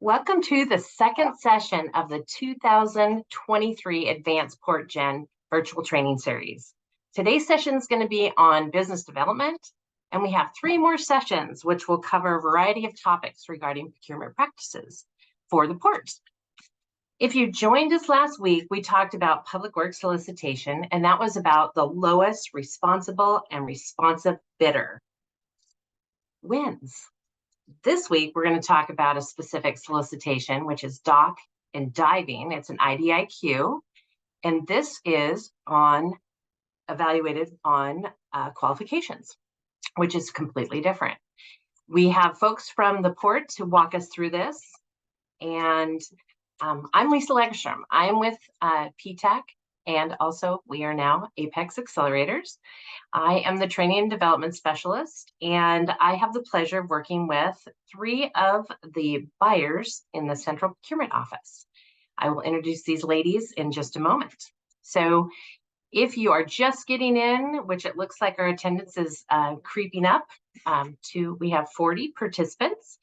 Welcome to the second session of the 2023 Advanced PortGen virtual training series. Today's session is going to be on business development, and we have 3 more sessions which will cover a variety of topics regarding procurement practices for the port. If you joined us last week, we talked about public works solicitation, and that was about the lowest responsible and responsive bidder wins. This week, we're going to talk about a specific solicitation, which is dock and diving. It's an IDIQ, and this is evaluated on qualifications, which is completely different. We have folks from the port to walk us through this, and I'm Lisa Lagerstrom. I am with PTAC, and also we are now Apex Accelerators. I am the Training and Development Specialist, and I have the pleasure of working with 3 of the buyers in the Central Procurement Office. I will introduce these ladies in just a moment. So if you are just getting in, which it looks like our attendance is creeping up we have 40 participants,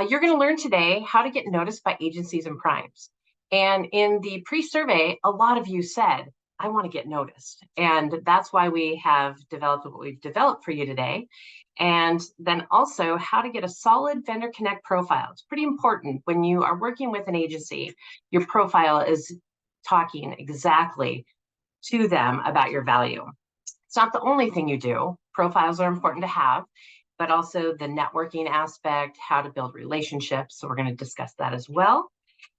you're going to learn today how to get noticed by agencies and primes. And in the pre-survey, a lot of you said, I want to get noticed. And that's why we have developed what we've developed for you today. And then also how to get a solid VendorConnect profile. It's pretty important when you are working with an agency, your profile is talking exactly to them about your value. It's not the only thing you do. Profiles are important to have, but also the networking aspect, how to build relationships. So we're going to discuss that as well.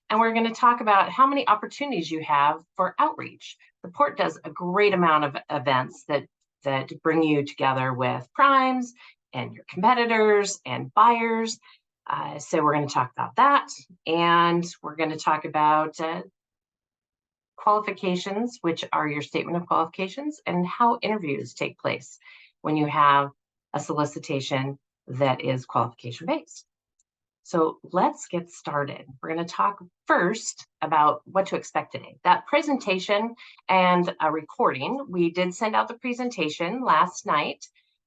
And we're going to talk about how many opportunities you have for outreach. The port does a great amount of events that bring you together with primes and your competitors and buyers. So we're going to talk about that. And we're going to talk about qualifications, which are your statement of qualifications, and how interviews take place when you have a solicitation that is qualification based. So let's get started. We're going to talk first about what to expect today. That presentation and a recording, we did send out the presentation last night,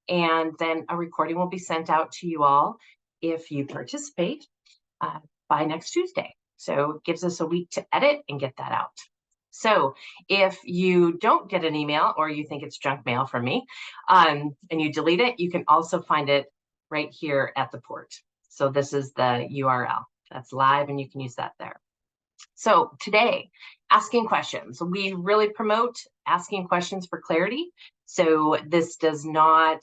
and then a recording will be sent out to you all if you participate by next Tuesday. So it gives us a week to edit and get that out. So if you don't get an email or you think it's junk mail from me and you delete it, you can also find it right here at the port. So this is the URL that's live, and you can use that there. So today, asking questions. We really promote asking questions for clarity. So this does not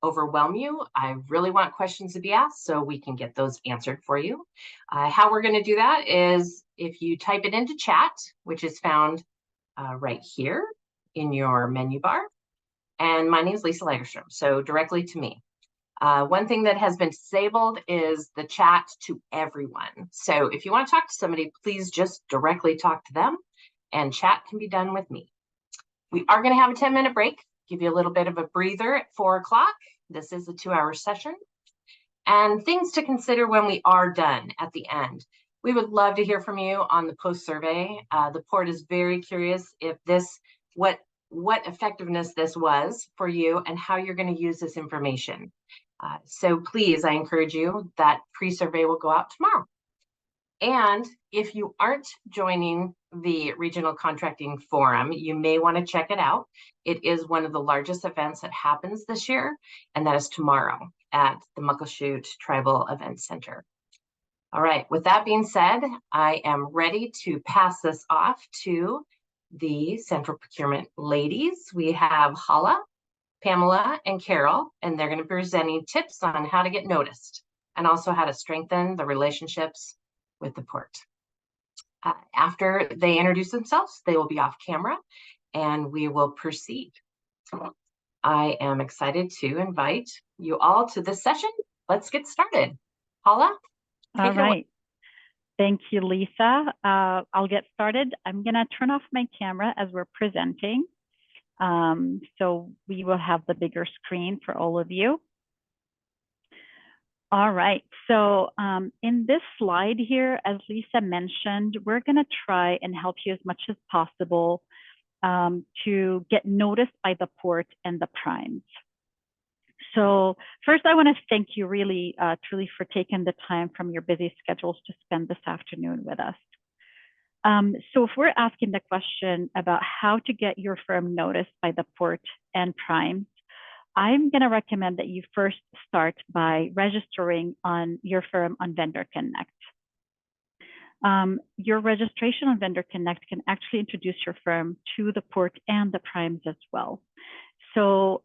overwhelm you. I really want questions to be asked so we can get those answered for you. How we're going to do that is if you type it into chat, which is found right here in your menu bar. And my name is Lisa Lagerstrom, so directly to me. One thing that has been disabled is the chat to everyone. So if you want to talk to somebody, please just directly talk to them, and chat can be done with me. We are going to have a 10-minute break, give you a little bit of a breather at 4 o'clock. This is a 2-hour session. And things to consider when we are done at the end. We would love to hear from you on the post-survey. The port is very curious if what effectiveness this was for you and how you're going to use this information. So please, I encourage you, that pre-survey will go out tomorrow. And if you aren't joining the Regional Contracting Forum, you may want to check it out. It is one of the largest events that happens this year, and that is tomorrow at the Muckleshoot Tribal Event Center. All right, with that being said, I am ready to pass this off to the Central Procurement ladies. We have Hala, Pamela, and Carol, and they're going to be presenting tips on how to get noticed and also how to strengthen the relationships with the port. After they introduce themselves, they will be off camera and we will proceed. I am excited to invite you all to this session. Let's get started. Hala? All right. Thank you, Lisa. I'll get started. I'm going to turn off my camera as we're presenting. So we will have the bigger screen for all of you. All right, so in this slide here, as Lisa mentioned, we're going to try and help you as much as possible to get noticed by the port and the primes. So first, I want to thank you really, truly for taking the time from your busy schedules to spend this afternoon with us. So if we're asking the question about how to get your firm noticed by the port and primes, I'm going to recommend that you first start by registering on your firm on VendorConnect. Your registration on VendorConnect can actually introduce your firm to the port and the primes as well. So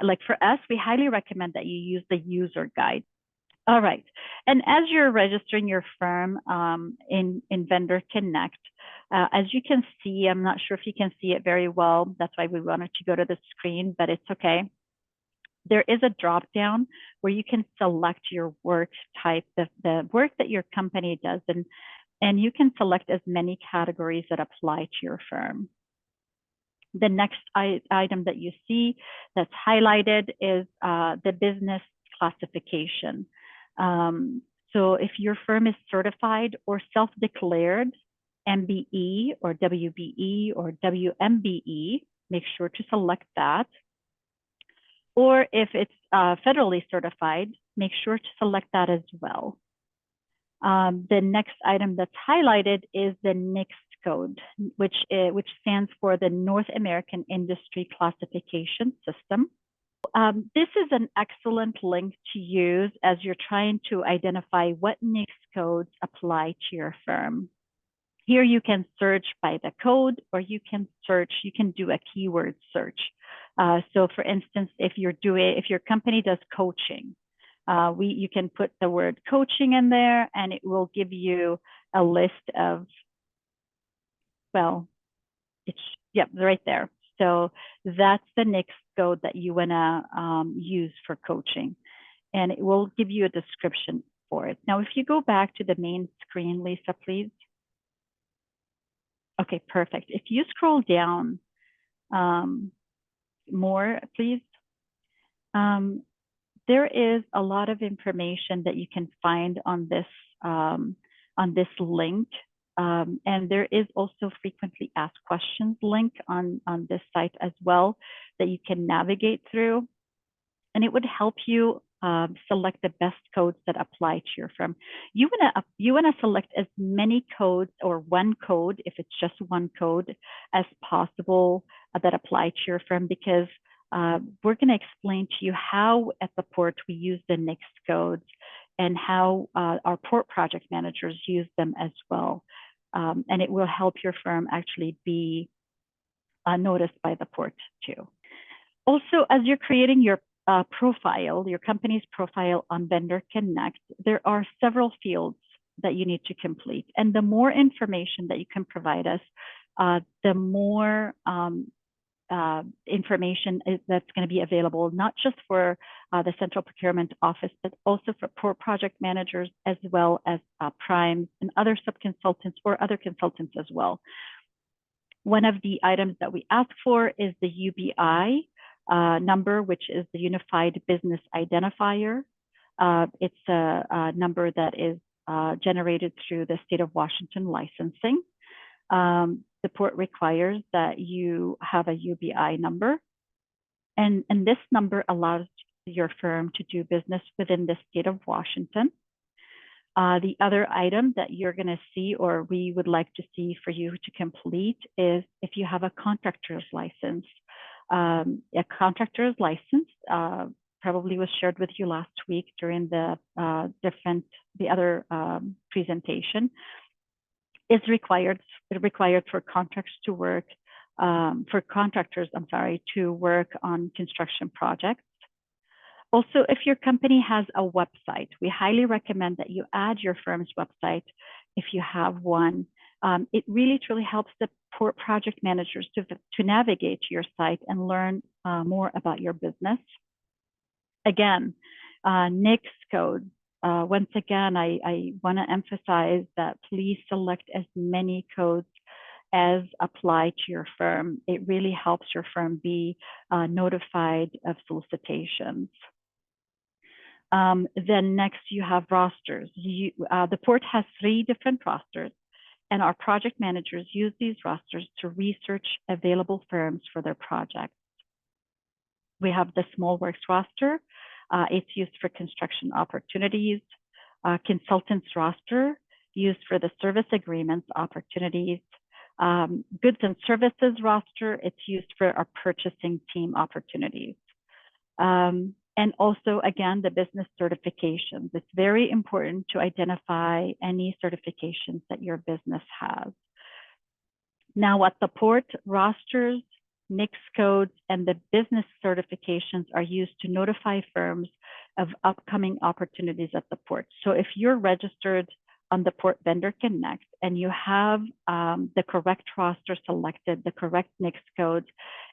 like for us, we highly recommend that you use the user guide. All right. And as you're registering your firm in VendorConnect, as you can see, I'm not sure if you can see it very well. That's why we wanted to go to the screen, but it's okay. There is a drop down where you can select your work type, the work that your company does, and you can select as many categories that apply to your firm. The next item that you see that's highlighted is the business classification. So if your firm is certified or self-declared MBE or WBE or WMBE, make sure to select that. Or if it's federally certified, make sure to select that as well. The next item that's highlighted is the NICS code, which stands for the North American Industry Classification System. This is an excellent link to use as you're trying to identify what NICS codes apply to your firm. Here you can search by the code, or you can do a keyword search. So for instance, if your company does coaching, you can put the word coaching in there and it will give you a list of, well, right there. So that's the NICS code that you wanna use for coaching. And it will give you a description for it. Now, if you go back to the main screen, Lisa, please. Okay, perfect. If you scroll down more, please. There is a lot of information that you can find on this link. And there is also frequently asked questions link on this site as well that you can navigate through. And it would help you select the best codes that apply to your firm. You wanna select as many codes or one code, if it's just one code, as possible that apply to your firm, because we're gonna explain to you how at the port we use the NICS codes and how our port project managers use them as well. And it will help your firm actually be noticed by the port too. Also, as you're creating your profile, your company's profile on VendorConnect, there are several fields that you need to complete. And the more information that you can provide us, the more information that's going to be available, not just for the Central Procurement Office, but also for port project managers, as well as primes and other sub-consultants or other consultants as well. One of the items that we ask for is the UBI number, which is the Unified Business Identifier. It's a number that is generated through the state of Washington licensing. The port requires that you have a UBI number, and this number allows your firm to do business within the state of Washington. The other item that you're going to see, or we would like to see for you to complete, is if you have a contractor's license. A contractor's license probably was shared with you last week during the other presentation. Is required for contractors to work to work on construction projects. Also, if your company has a website, we highly recommend that you add your firm's website if you have one. It really truly helps the port project managers to navigate your site and learn more about your business. Again, NICS code. Once again, I want to emphasize that please select as many codes as apply to your firm. It really helps your firm be notified of solicitations. Then next you have rosters. The port has 3 different rosters, and our project managers use these rosters to research available firms for their projects. We have the small works roster. It's used for construction opportunities. Consultants roster, used for the service agreements opportunities. Goods and services roster, it's used for our purchasing team opportunities. And also, again, the business certifications. It's very important to identify any certifications that your business has. Now, at the port, rosters, NICS codes, and the business certifications are used to notify firms of upcoming opportunities at the port. So if you're registered on the Port VendorConnect and you have the correct roster selected, the correct NICS codes,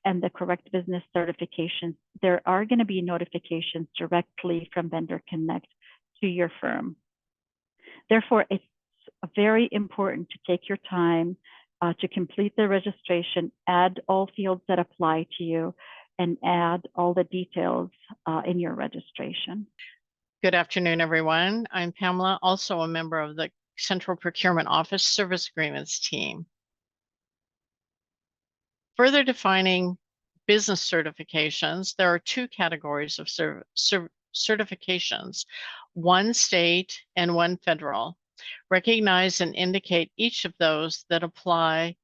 and the correct business certifications, there are going to be notifications directly from VendorConnect to your firm. Therefore, it's very important to take your time to complete the registration, add all fields that apply to you, and add all the details in your registration. Good afternoon, everyone. I'm Pamela, also a member of the Central Procurement Office Service Agreements team. Further defining business certifications, there are two categories of certifications, one state and one federal. Recognize and indicate each of those that apply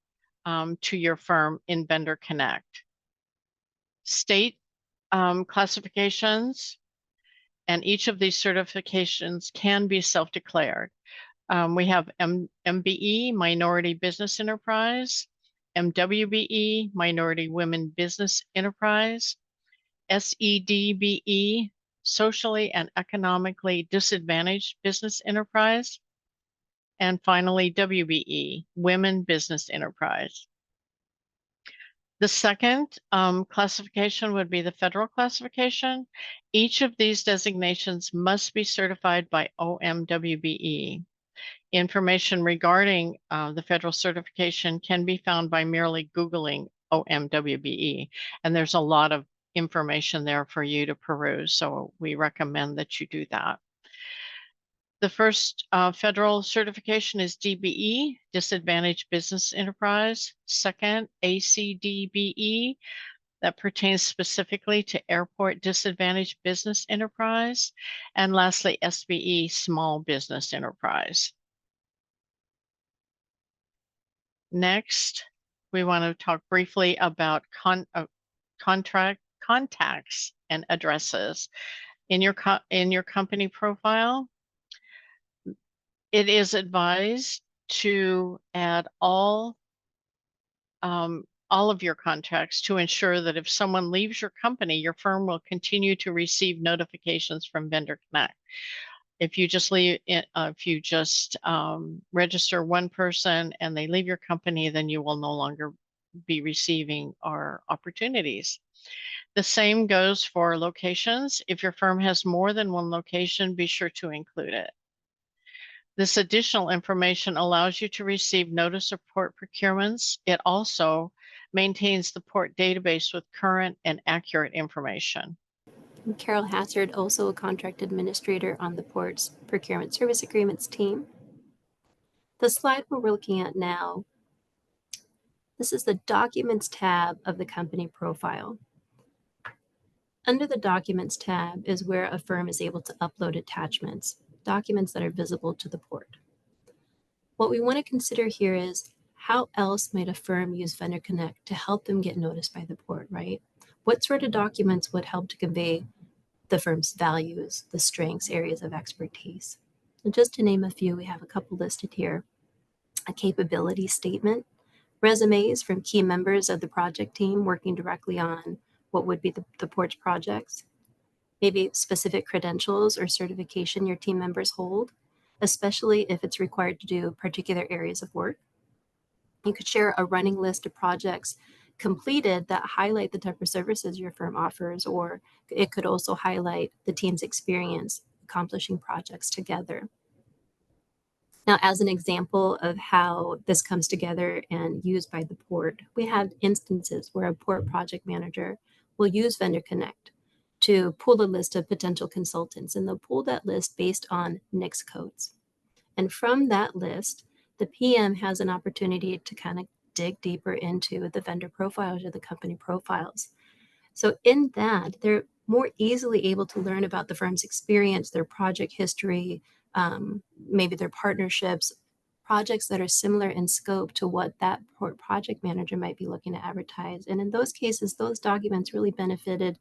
to your firm in VendorConnect. State classifications, and each of these certifications can be self-declared. We have MBE, Minority Business Enterprise, MWBE, Minority Women Business Enterprise, SEDBE, Socially and Economically Disadvantaged Business Enterprise, and finally WBE, Women Business Enterprise. The second classification would be the federal classification. Each of these designations must be certified by OMWBE. Information regarding the federal certification can be found by merely Googling OMWBE, and there's a lot of information there for you to peruse, so we recommend that you do that. The first federal certification is DBE, Disadvantaged Business Enterprise. Second, ACDBE, that pertains specifically to Airport Disadvantaged Business Enterprise. And lastly, SBE, Small Business Enterprise. Next, we want to talk briefly about contacts and addresses. In your company profile, it is advised to add all of your contacts to ensure that if someone leaves your company, your firm will continue to receive notifications from VendorConnect. If you just register one person and they leave your company, then you will no longer be receiving our opportunities. The same goes for locations. If your firm has more than one location, be sure to include it. This additional information allows you to receive notice of port procurements. It also maintains the port database with current and accurate information. I'm Carol Hazzard, also a contract administrator on the Port's Procurement Service Agreements team. The slide we're looking at now, this is the Documents tab of the company profile. Under the Documents tab is where a firm is able to upload attachments, documents that are visible to the port. What we want to consider here is how else might a firm use VendorConnect to help them get noticed by the port, right? What sort of documents would help to convey the firm's values, the strengths, areas of expertise? And just to name a few, we have a couple listed here. A capability statement, resumes from key members of the project team working directly on what would be the port's projects, maybe specific credentials or certification your team members hold, especially if it's required to do particular areas of work. You could share a running list of projects completed that highlight the type of services your firm offers, or it could also highlight the team's experience accomplishing projects together. Now, as an example of how this comes together and used by the port, we have instances where a port project manager will use VendorConnect to pull a list of potential consultants, and they'll pull that list based on NICS codes. And from that list, the PM has an opportunity to kind of dig deeper into the vendor profiles or the company profiles. So in that, they're more easily able to learn about the firm's experience, their project history, maybe their partnerships, projects that are similar in scope to what that port project manager might be looking to advertise. And in those cases, those documents really benefited,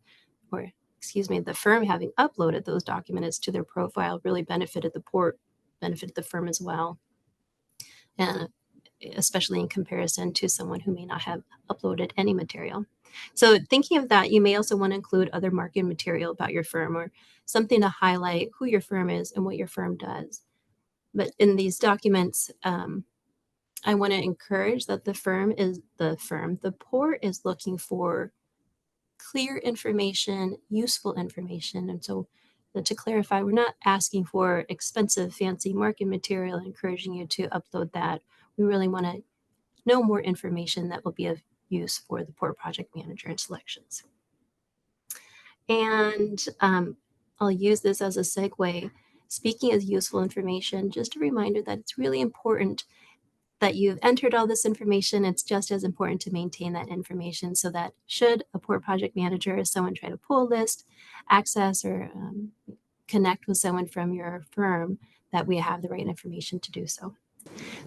or excuse me, the firm having uploaded those documents to their profile really benefited the port, benefited the firm as well. And especially in comparison to someone who may not have uploaded any material. So thinking of that, you may also want to include other marketing material about your firm or something to highlight who your firm is and what your firm does. But in these documents, I want to encourage that the port is looking for clear information, useful information. And so to clarify, we're not asking for expensive, fancy marketing material, encouraging you to upload that. We really want to know more information that will be of use for the port project manager and selections. And I'll use this as a segue. Speaking of useful information, just a reminder that it's really important that you've entered all this information. It's just as important to maintain that information so that should a port project manager or someone try to pull a list, access, or connect with someone from your firm, that we have the right information to do so.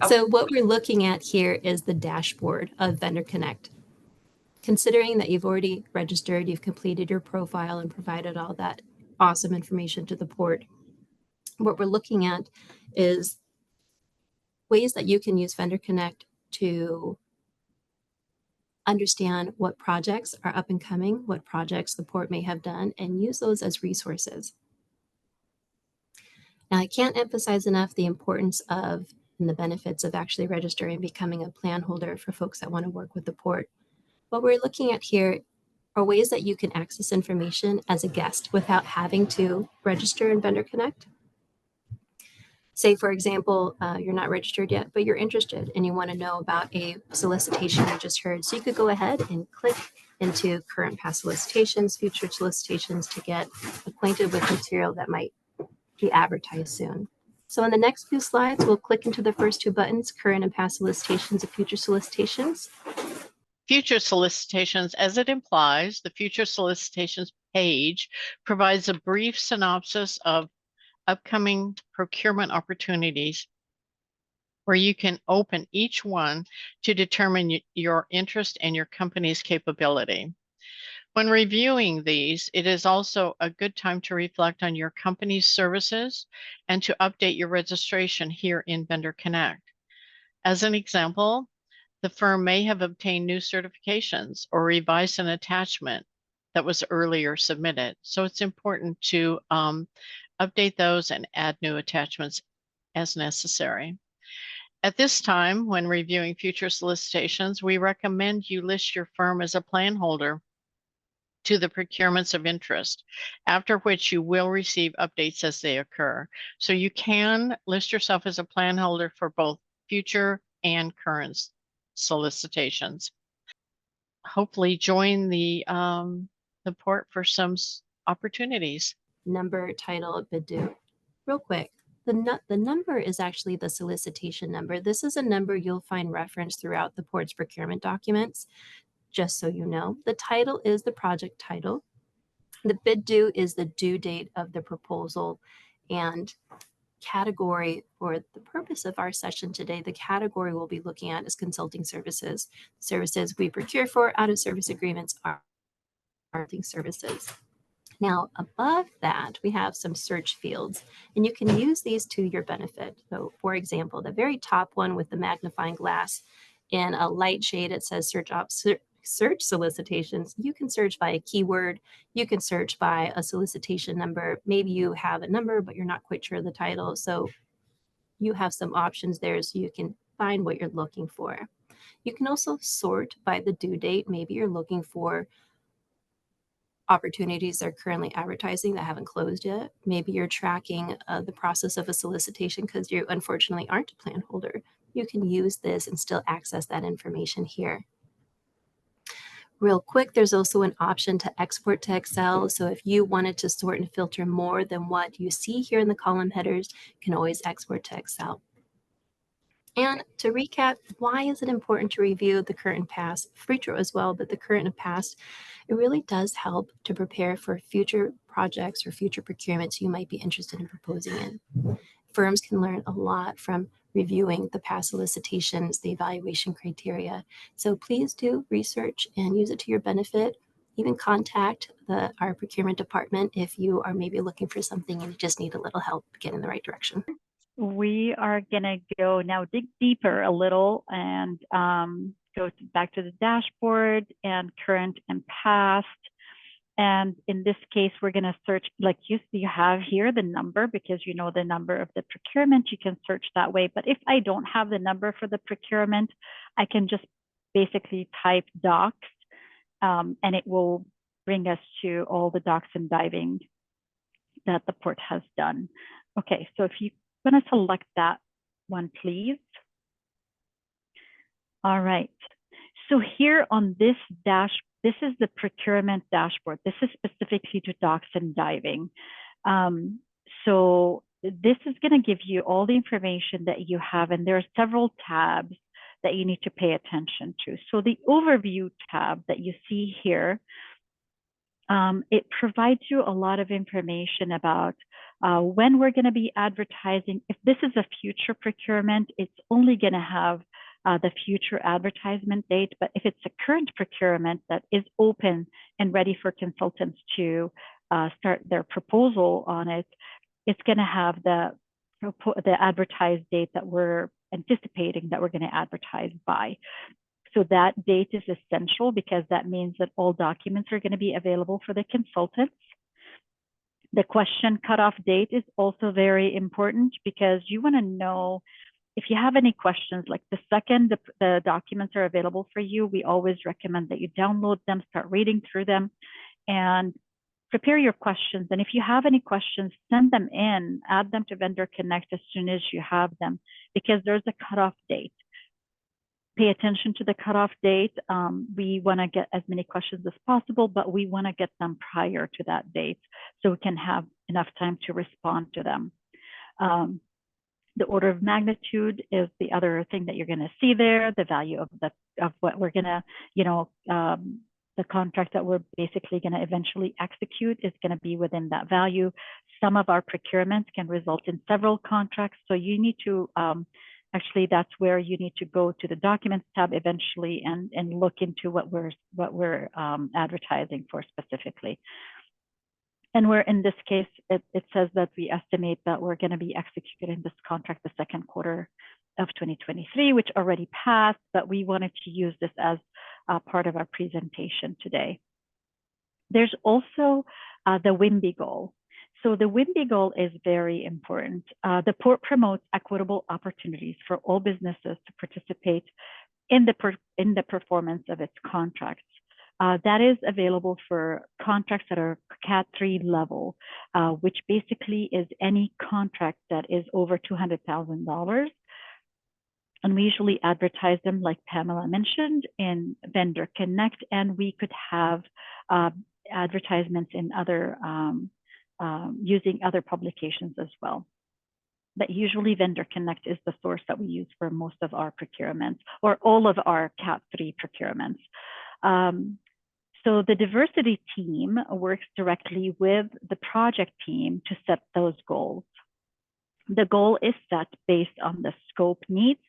So what we're looking at here is the dashboard of VendorConnect. Considering that you've already registered, you've completed your profile and provided all that awesome information to the port, what we're looking at is ways that you can use VendorConnect to understand what projects are up and coming, what projects the port may have done, and use those as resources. Now, I can't emphasize enough the importance of and the benefits of actually registering and becoming a plan holder for folks that want to work with the port. What we're looking at here are ways that you can access information as a guest without having to register in VendorConnect. Say, for example, you're not registered yet, but you're interested and you want to know about a solicitation you just heard. So you could go ahead and click into current past solicitations, future solicitations to get acquainted with material that might be advertised soon. So in the next few slides, we'll click into the first two buttons, current and past solicitations and future solicitations. Future solicitations, as it implies, the future solicitations page provides a brief synopsis of upcoming procurement opportunities where you can open each one to determine your interest and your company's capability. When reviewing these, it is also a good time to reflect on your company's services and to update your registration here in VendorConnect. As an example, the firm may have obtained new certifications or revised an attachment that was earlier submitted. So it's important to update those and add new attachments as necessary. At this time, when reviewing future solicitations, we recommend you list your firm as a plan holder to the procurements of interest, after which you will receive updates as they occur. So you can list yourself as a plan holder for both future and current solicitations. Hopefully join the port for some opportunities. Number, title, bid due. Real quick, the number is actually the solicitation number. This is a number you'll find referenced throughout the port's procurement documents, just so you know. The title is the project title. The bid due is the due date of the proposal, and category, for the purpose of our session today, the category we'll be looking at is consulting services. Services we procure for out of service agreements are consulting services. Now, above that, we have some search fields, and you can use these to your benefit. So, for example, the very top one with the magnifying glass in a light shade, it says search solicitations. You can search by a keyword. You can search by a solicitation number. Maybe you have a number, but you're not quite sure of the title. So you have some options there so you can find what you're looking for. You can also sort by the due date. Maybe you're looking for opportunities that are currently advertising that haven't closed yet. Maybe you're tracking the process of a solicitation because you unfortunately aren't a plan holder. You can use this and still access that information here. Real quick, there's also an option to export to Excel. So if you wanted to sort and filter more than what you see here in the column headers, you can always export to Excel. And to recap, why is it important to review the current and past, future as well, but the current and past? It really does help to prepare for future projects or future procurements you might be interested in proposing in. Firms can learn a lot from reviewing the past solicitations, the evaluation criteria. So please do research and use it to your benefit. Even contact our procurement department if you are maybe looking for something and you just need a little help getting in the right direction. We are going to go now, dig deeper a little and back to the dashboard and current and past. And in this case, we're going to search, like you have here the number, because you know the number of the procurement, you can search that way. But if I don't have the number for the procurement, I can just basically type docs, and it will bring us to all the docks and diving that the port has done. Okay, so if you're going to select that one, please. All right. So here on this this is the procurement dashboard. This is specifically to docks and diving. So this is going to give you all the information that you have, and there are several tabs that you need to pay attention to. So the overview tab that you see here, it provides you a lot of information about when we're going to be advertising. If this is a future procurement, it's only going to have the future advertisement date. But if it's a current procurement that is open and ready for consultants to start their proposal on it, it's going to have the advertised date that we're anticipating that we're going to advertise by. So that date is essential because that means that all documents are going to be available for the consultants. The question cutoff date is also very important because you want to know if you have any questions. Like the second the documents are available for you, we always recommend that you download them, start reading through them, and prepare your questions. And if you have any questions, send them in, add them to VendorConnect as soon as you have them, because there's a cutoff date. Pay attention to the cutoff date. We want to get as many questions as possible, but we want to get them prior to that date so we can have enough time to respond to them. The order of magnitude is the other thing that you're going to see there. The value of what we're going to, the contract that we're basically going to eventually execute is going to be within that value. Some of our procurements can result in several contracts, so you need to actually, that's where you need to go to the documents tab eventually and look into what we're advertising for specifically. And we're in this case, it says that we estimate that we're going to be executing this contract the second quarter of 2023, which already passed, but we wanted to use this as part of our presentation today. There's also the WIMBY goal. So the WIMBY goal is very important. The port promotes equitable opportunities for all businesses to participate in the performance of its contracts. That is available for contracts that are Cat 3 level, which basically is any contract that is over $200,000. And we usually advertise them, like Pamela mentioned, in VendorConnect, and we could have advertisements in other using other publications as well. But usually VendorConnect is the source that we use for most of our procurements, or all of our Cat 3 procurements. So the diversity team works directly with the project team to set those goals. The goal is set based on the scope needs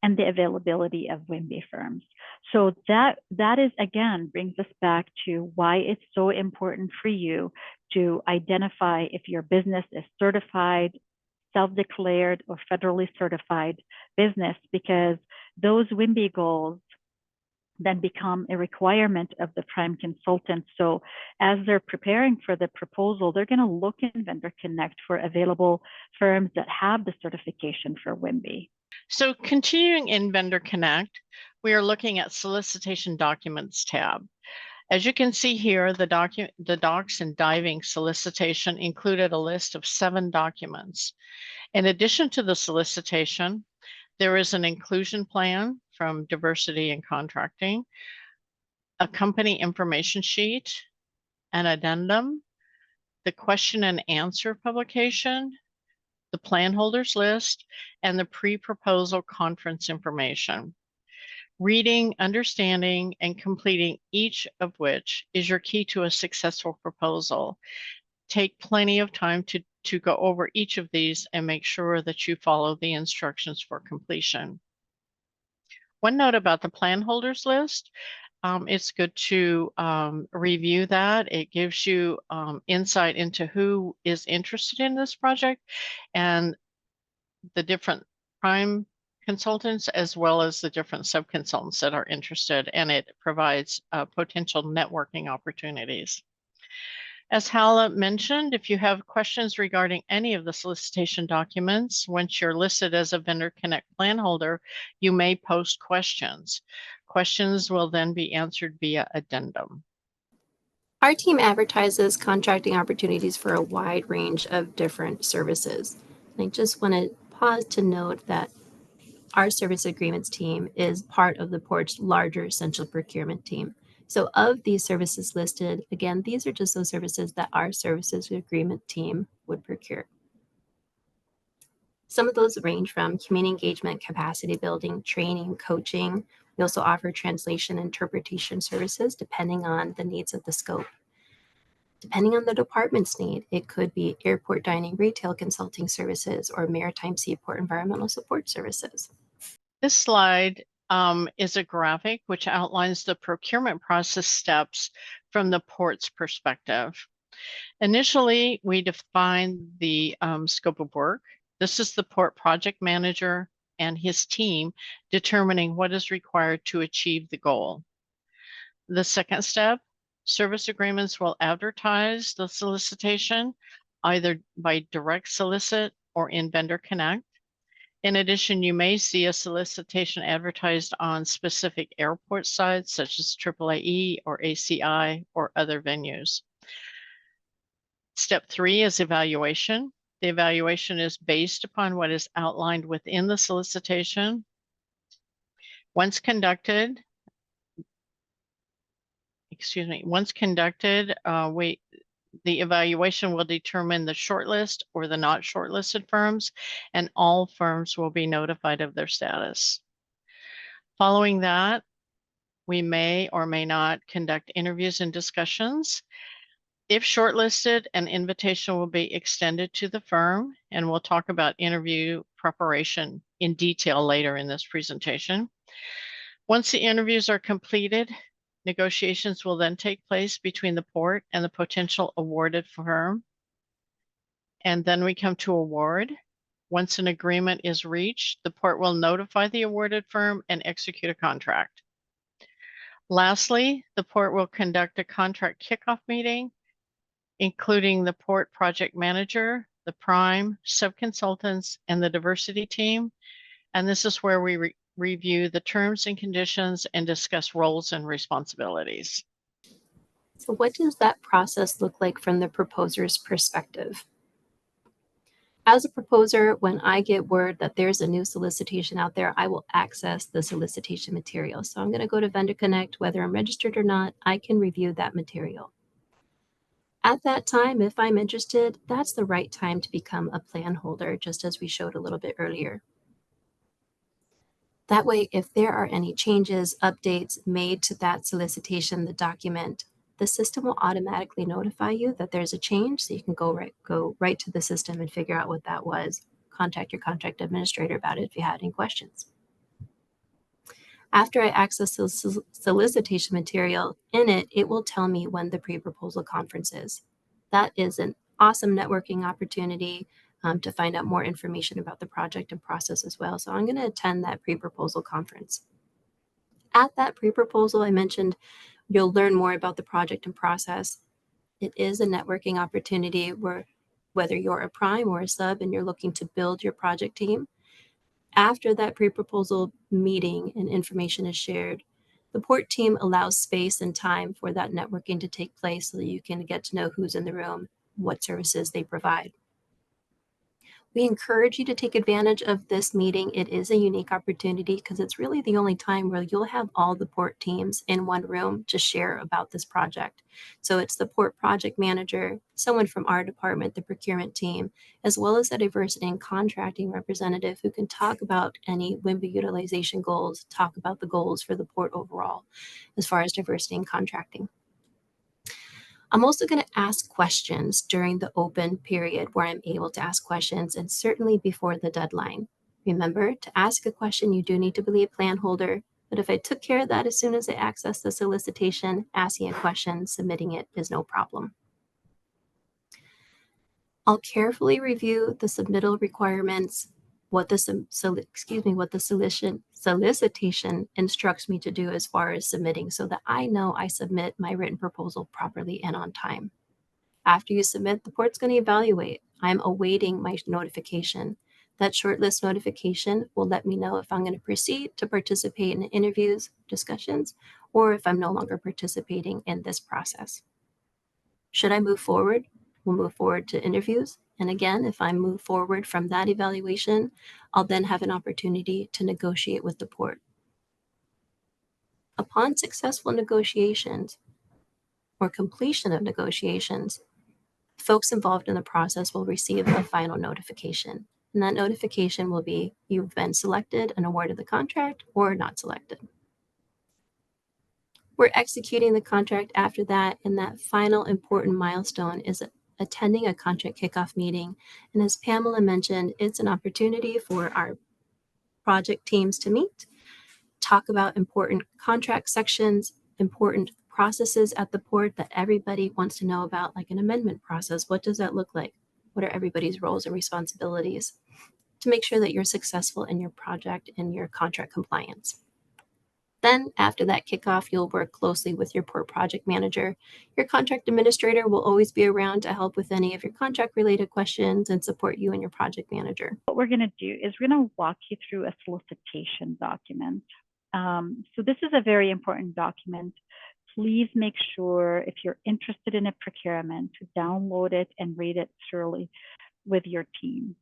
and the availability of WIMBY firms. So that is, again, brings us back to why it's so important for you to identify if your business is certified, self-declared, or federally certified business, because those WIMBY goals then become a requirement of the prime consultant. So as they're preparing for the proposal, they're going to look in VendorConnect for available firms that have the certification for WIMBY. So continuing in VendorConnect, we are looking at Solicitation Documents tab. As you can see here, the docks and diving solicitation included a list of 7 documents. In addition to the solicitation, there is an inclusion plan from Diversity and Contracting, a company information sheet, an addendum, the question and answer publication, the plan holders list, and the pre-proposal conference information. Reading, understanding, and completing each of which is your key to a successful proposal. Take plenty of time to go over each of these and make sure that you follow the instructions for completion. One note about the plan holders list, it's good to review that. It gives you insight into who is interested in this project and the different prime consultants as well as the different sub-consultants that are interested, and it provides potential networking opportunities. As Hala mentioned, if you have questions regarding any of the solicitation documents, once you're listed as a VendorConnect plan holder, you may post questions. Questions will then be answered via addendum. Our team advertises contracting opportunities for a wide range of different services. And I just want to pause to note that our service agreements team is part of the Port's larger essential procurement team. So of these services listed, again, these are just those services that our services agreement team would procure. Some of those range from community engagement, capacity building, training, coaching. We also offer translation and interpretation services depending on the needs of the scope. Depending on the department's need, it could be airport dining, retail consulting services, or maritime seaport environmental support services. This slide is a graphic which outlines the procurement process steps from the Port's perspective. Initially, we define the scope of work. This is the Port project manager and his team determining what is required to achieve the goal. The second step, service agreements will advertise the solicitation either by direct solicit or in VendorConnect. In addition, you may see a solicitation advertised on specific airport sites such as AAAE or ACI or other venues. Step 3 is evaluation. The evaluation is based upon what is outlined within the solicitation. Once conducted, the evaluation will determine the shortlist or the not shortlisted firms, and all firms will be notified of their status. Following that, we may or may not conduct interviews and discussions. If shortlisted, an invitation will be extended to the firm, and we'll talk about interview preparation in detail later in this presentation. Once the interviews are completed, negotiations will then take place between the Port and the potential awarded firm. And then we come to award. Once an agreement is reached, the Port will notify the awarded firm and execute a contract. Lastly, the Port will conduct a contract kickoff meeting, including the Port project manager, the prime, sub-consultants, and the diversity team. And this is where we review the terms and conditions and discuss roles and responsibilities. So what does that process look like from the proposer's perspective? As a proposer, when I get word that there's a new solicitation out there, I will access the solicitation material. So I'm going to go to VendorConnect, whether I'm registered or not, I can review that material. At that time, if I'm interested, that's the right time to become a plan holder, just as we showed a little bit earlier. That way, if there are any changes, updates made to that solicitation, the document, the system will automatically notify you that there's a change, so you can go right to the system and figure out what that was. Contact your contract administrator about it if you had any questions. After I access the solicitation material, in it, it will tell me when the pre-proposal conference is. That is an awesome networking opportunity to find out more information about the project and process as well. So I'm going to attend that pre-proposal conference. At that pre-proposal, I mentioned you'll learn more about the project and process. It is a networking opportunity where whether you're a prime or a sub and you're looking to build your project team, after that pre-proposal meeting and information is shared, the Port team allows space and time for that networking to take place so that you can get to know who's in the room, what services they provide. We encourage you to take advantage of this meeting. It is a unique opportunity because it's really the only time where you'll have all the port teams in one room to share about this project. So it's the port project manager, someone from our department, the procurement team, as well as a diversity and contracting representative who can talk about any WIMBA utilization goals, talk about the goals for the port overall as far as diversity and contracting. I'm also going to ask questions during the open period where I'm able to ask questions, and certainly before the deadline. Remember, to ask a question, you do need to be a plan holder, but if I took care of that as soon as I access the solicitation, asking a question, submitting it is no problem. I'll carefully review the submittal requirements, what the solicitation instructs me to do as far as submitting, so that I know I submit my written proposal properly and on time. After you submit, the port's going to evaluate. I'm awaiting my notification. That shortlist notification will let me know if I'm going to proceed to participate in interviews, discussions, or if I'm no longer participating in this process. Should I move forward? We'll move forward to interviews. And again, if I move forward from that evaluation, I'll then have an opportunity to negotiate with the port. Upon successful negotiations or completion of negotiations, folks involved in the process will receive a final notification. And that notification will be you've been selected and awarded the contract or not selected. We're executing the contract after that, and that final important milestone is attending a contract kickoff meeting. And as Pamela mentioned, it's an opportunity for our project teams to meet, talk about important contract sections, important processes at the port that everybody wants to know about, like an amendment process. What does that look like? What are everybody's roles and responsibilities to make sure that you're successful in your project and your contract compliance? Then after that kickoff, you'll work closely with your port project manager. Your contract administrator will always be around to help with any of your contract related questions and support you and your project manager. What we're going to do is we're going to walk you through a solicitation document. So this is a very important document. Please make sure, if you're interested in a procurement, to download it and read it thoroughly with your team.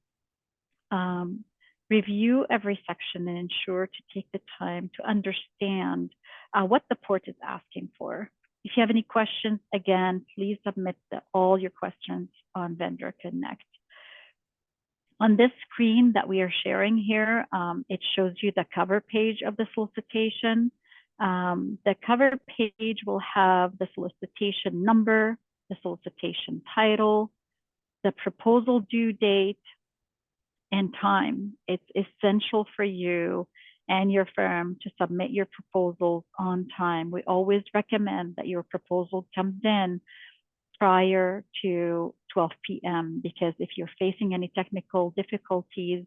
Review every section and ensure to take the time to understand what the port is asking for. If you have any questions, again, please submit all your questions on VendorConnect. On this screen that we are sharing here, it shows you the cover page of the solicitation. The cover page will have the solicitation number, the solicitation title, the proposal due date, and time. It's essential for you and your firm to submit your proposals on time. We always recommend that your proposal comes in prior to 12 p.m. because if you're facing any technical difficulties,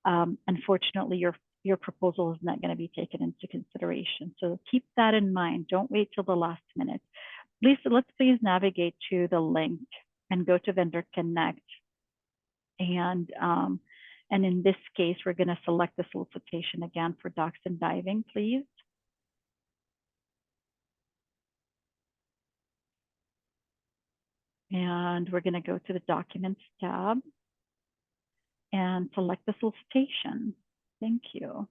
unfortunately, your proposal is not going to be taken into consideration. So keep that in mind. Don't wait till the last minute. Let's please navigate to the link and go to VendorConnect. And in this case, we're going to select the solicitation again for docks and diving, please. And we're going to go to the Documents tab and select the solicitation. Thank you.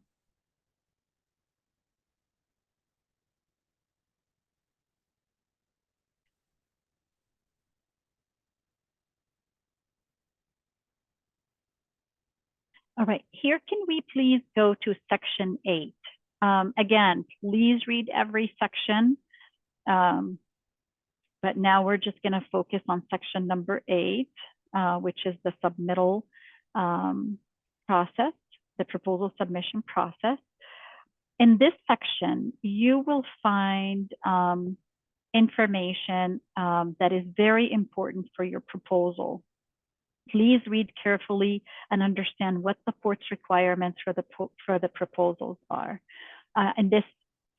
All right, here can we please go to section 8? Again, please read every section, but now we're just going to focus on section number 8, which is the submittal process, the proposal submission process. In this section, you will find information that is very important for your proposal. Please read carefully and understand what the port's requirements for the proposals are. In this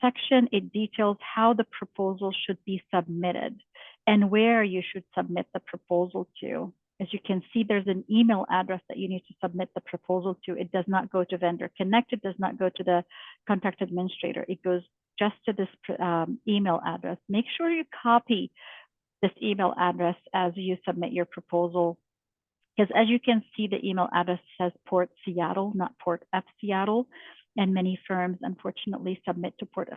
section, it details how the proposal should be submitted and where you should submit the proposal to. As you can see, there's an email address that you need to submit the proposal to. It does not go to VendorConnect. It does not go to the contract administrator. It goes just to this email address. Make sure you copy this email address as you submit your proposal Because as you can see, the email address says Port Seattle, not Port of Seattle. And many firms, unfortunately, submit to Port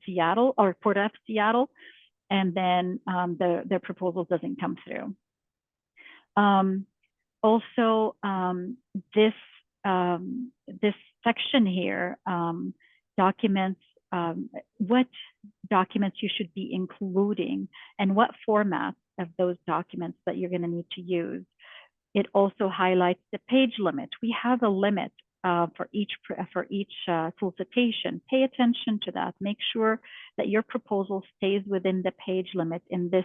Seattle or Port of Seattle, and then their proposal doesn't come through. Also, this section here documents what documents you should be including and what formats of those documents that you're going to need to use. It also highlights the page limit. We have a limit for each solicitation. Pay attention to that. Make sure that your proposal stays within the page limit. In this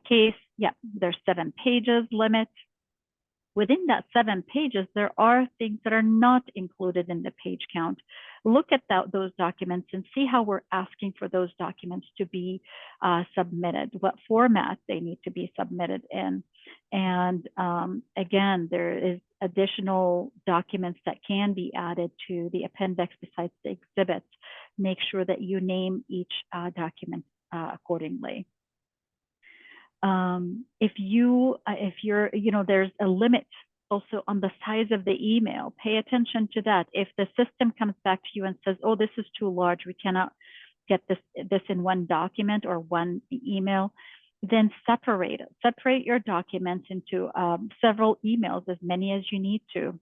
case, yeah, there's 7 pages limit. Within that 7 pages, there are things that are not included in the page count. Look at those documents and see how we're asking for those documents to be submitted, what format they need to be submitted in. And again, there is additional documents that can be added to the appendix besides the exhibits. Make sure that you name each document accordingly. If you're, there's a limit also on the size of the email. Pay attention to that. If the system comes back to you and says, oh, this is too large, we cannot get this in one document or one email, then separate it. Separate your documents into several emails, as many as you need to.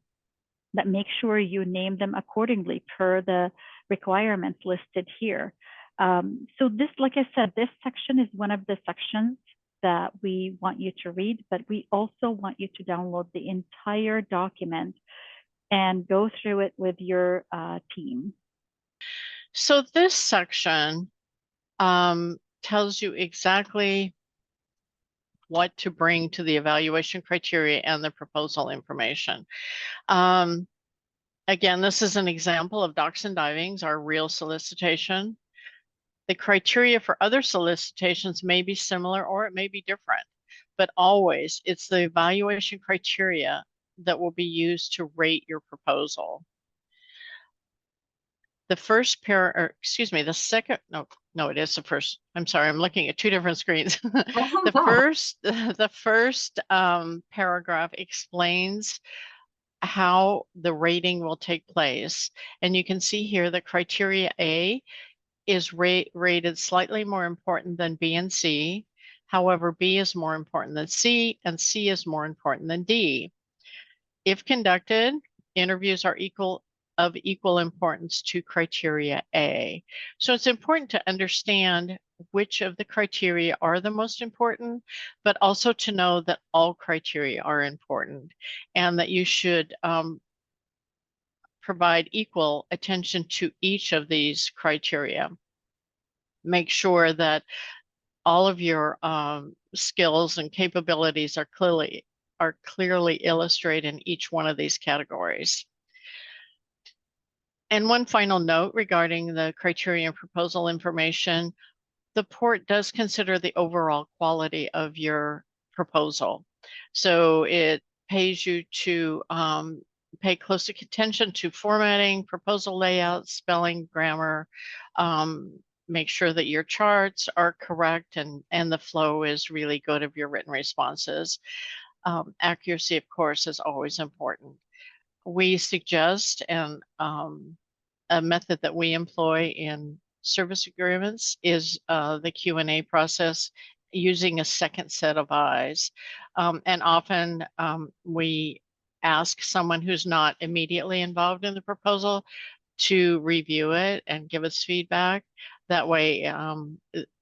But make sure you name them accordingly per the requirements listed here. So this, like I said, this section is one of the sections that we want you to read, but we also want you to download the entire document and go through it with your team. So this section tells you exactly what to bring to the evaluation criteria and the proposal information. Again, this is an example of Docks and Divings, our real solicitation. The criteria for other solicitations may be similar or it may be different, but always it's the evaluation criteria that will be used to rate your proposal. The first the second, no, it is the first. I'm sorry, I'm looking at 2 different screens. The first paragraph explains how the rating will take place. And you can see here that criteria A is rated slightly more important than B and C. However, B is more important than C, and C is more important than D. If conducted, interviews are of equal importance to criteria A. So it's important to understand which of the criteria are the most important, but also to know that all criteria are important and that you should provide equal attention to each of these criteria. Make sure that all of your skills and capabilities are clearly illustrated in each one of these categories. And one final note regarding the criteria and proposal information, the port does consider the overall quality of your proposal. So it pays you to pay close attention to formatting, proposal layout, spelling, grammar, make sure that your charts are correct and the flow is really good of your written responses. Accuracy, of course, is always important. We suggest a method that we employ in service agreements is the Q&A process using a second set of eyes. And often we ask someone who's not immediately involved in the proposal to review it and give us feedback. That way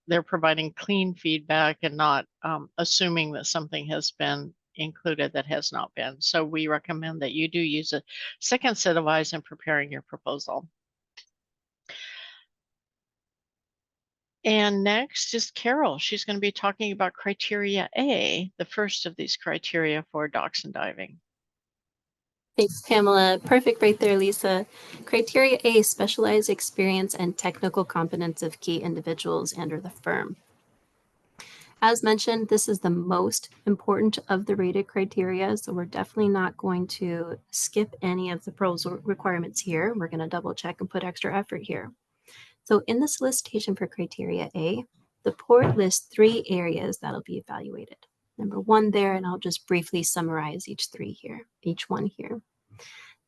they're providing clean feedback and not assuming that something has been included that has not been. So we recommend that you do use a second set of eyes in preparing your proposal. And next is Carol. She's going to be talking about criteria A, the first of these criteria for docks and diving. Thanks, Pamela. Perfect right there, Lisa. Criteria A, specialized experience and technical competence of key individuals and/or the firm. As mentioned, this is the most important of the rated criteria, so we're definitely not going to skip any of the proposal requirements here. We're going to double check and put extra effort here. So in the solicitation for criteria A, the port lists 3 areas that'll be evaluated. number 1 there, and I'll just briefly summarize each one here.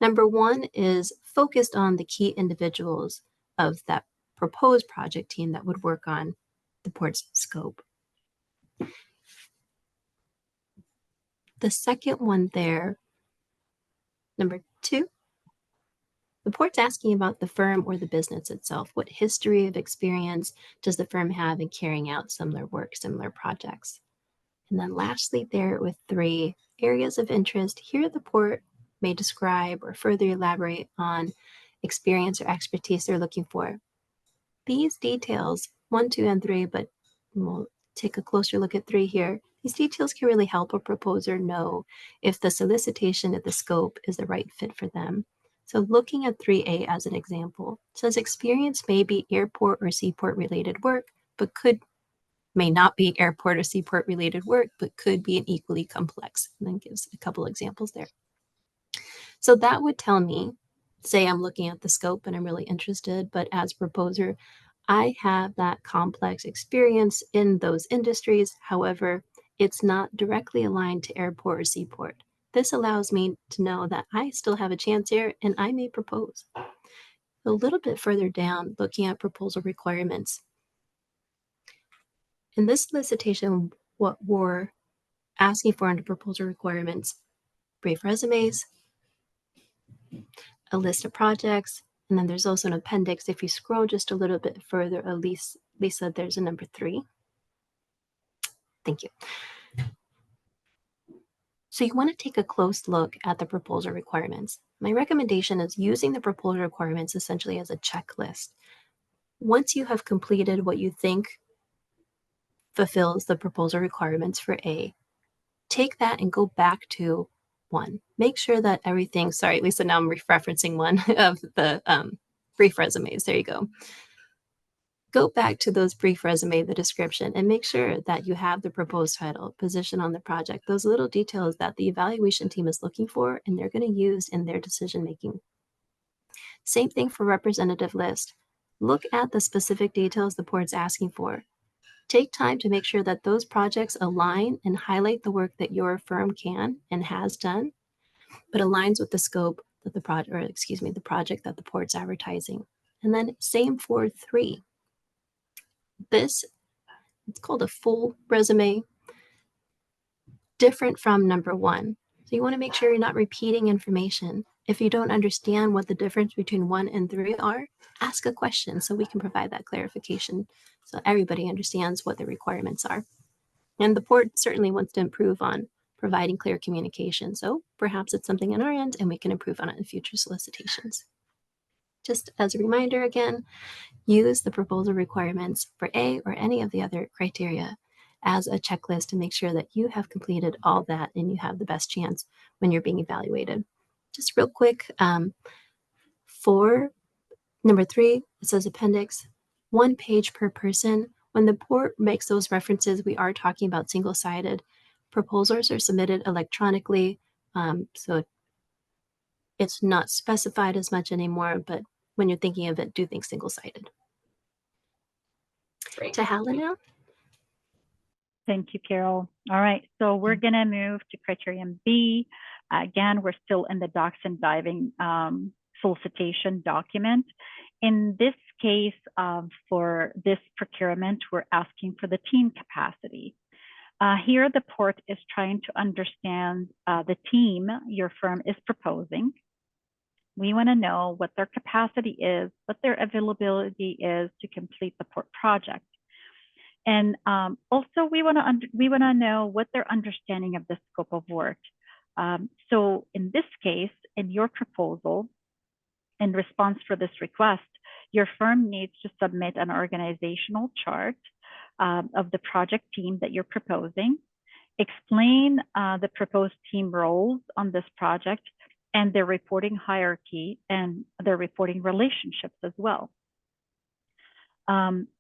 Number 1 is focused on the key individuals of that proposed project team that would work on the port's scope. The second one there, number 2, the port's asking about the firm or the business itself. What history of experience does the firm have in carrying out similar work, similar projects? And then lastly there with 3, areas of interest. Here the port may describe or further elaborate on experience or expertise they're looking for. These details, 1, 2, and 3, but we'll take a closer look at 3 here. These details can really help a proposer know if the solicitation at the scope is the right fit for them. So looking at 3A as an example, it says experience may be airport or seaport related work, but may not be airport or seaport related work, but could be an equally complex, and then gives a couple examples there. So that would tell me, say I'm looking at the scope and I'm really interested, but as proposer, I have that complex experience in those industries. However, it's not directly aligned to airport or seaport. This allows me to know that I still have a chance here and I may propose. A little bit further down, looking at proposal requirements. In this solicitation, what we're asking for under proposal requirements, brief resumes, a list of projects, and then there's also an appendix. If you scroll just a little bit further, Lisa, there's a number 3. Thank you. So you want to take a close look at the proposal requirements. My recommendation is using the proposal requirements essentially as a checklist. Once you have completed what you think fulfills the proposal requirements for A, take that and go back to 1. Make sure that everything, sorry, Lisa, now I'm referencing one of the brief resumes. There you go. Go back to those brief resume, the description, and make sure that you have the proposed title, position on the project, those little details that the evaluation team is looking for and they're going to use in their decision making. Same thing for representative list. Look at the specific details the port's asking for. Take time to make sure that those projects align and highlight the work that your firm can and has done, but aligns with the scope that the project that the port's advertising. And then same for 3. This, it's called a full resume, different from number 1. So you want to make sure you're not repeating information. If you don't understand what the difference between 1 and 3 are, ask a question so we can provide that clarification so everybody understands what the requirements are. And the port certainly wants to improve on providing clear communication. So perhaps it's something on our end and we can improve on it in future solicitations. Just as a reminder again, use the proposal requirements for A or any of the other criteria as a checklist to make sure that you have completed all that and you have the best chance when you're being evaluated. Just real quick, for number 3, it says appendix, 1 page per person. When the port makes those references, we are talking about single-sided. Proposals are submitted electronically, so it's not specified as much anymore, but when you're thinking of it, do think single-sided. Great. To Helen now. Thank you, Carol. All right, so we're going to move to criterion B. Again, we're still in the docs and diving solicitation document. In this case, for this procurement, we're asking for the team capacity. Here, the port is trying to understand the team your firm is proposing. We want to know what their capacity is, what their availability is to complete the port project. And also, we want to know what their understanding of the scope of work. So in this case, in your proposal, in response for this request, your firm needs to submit an organizational chart of the project team that you're proposing, explain the proposed team roles on this project and their reporting hierarchy and their reporting relationships as well.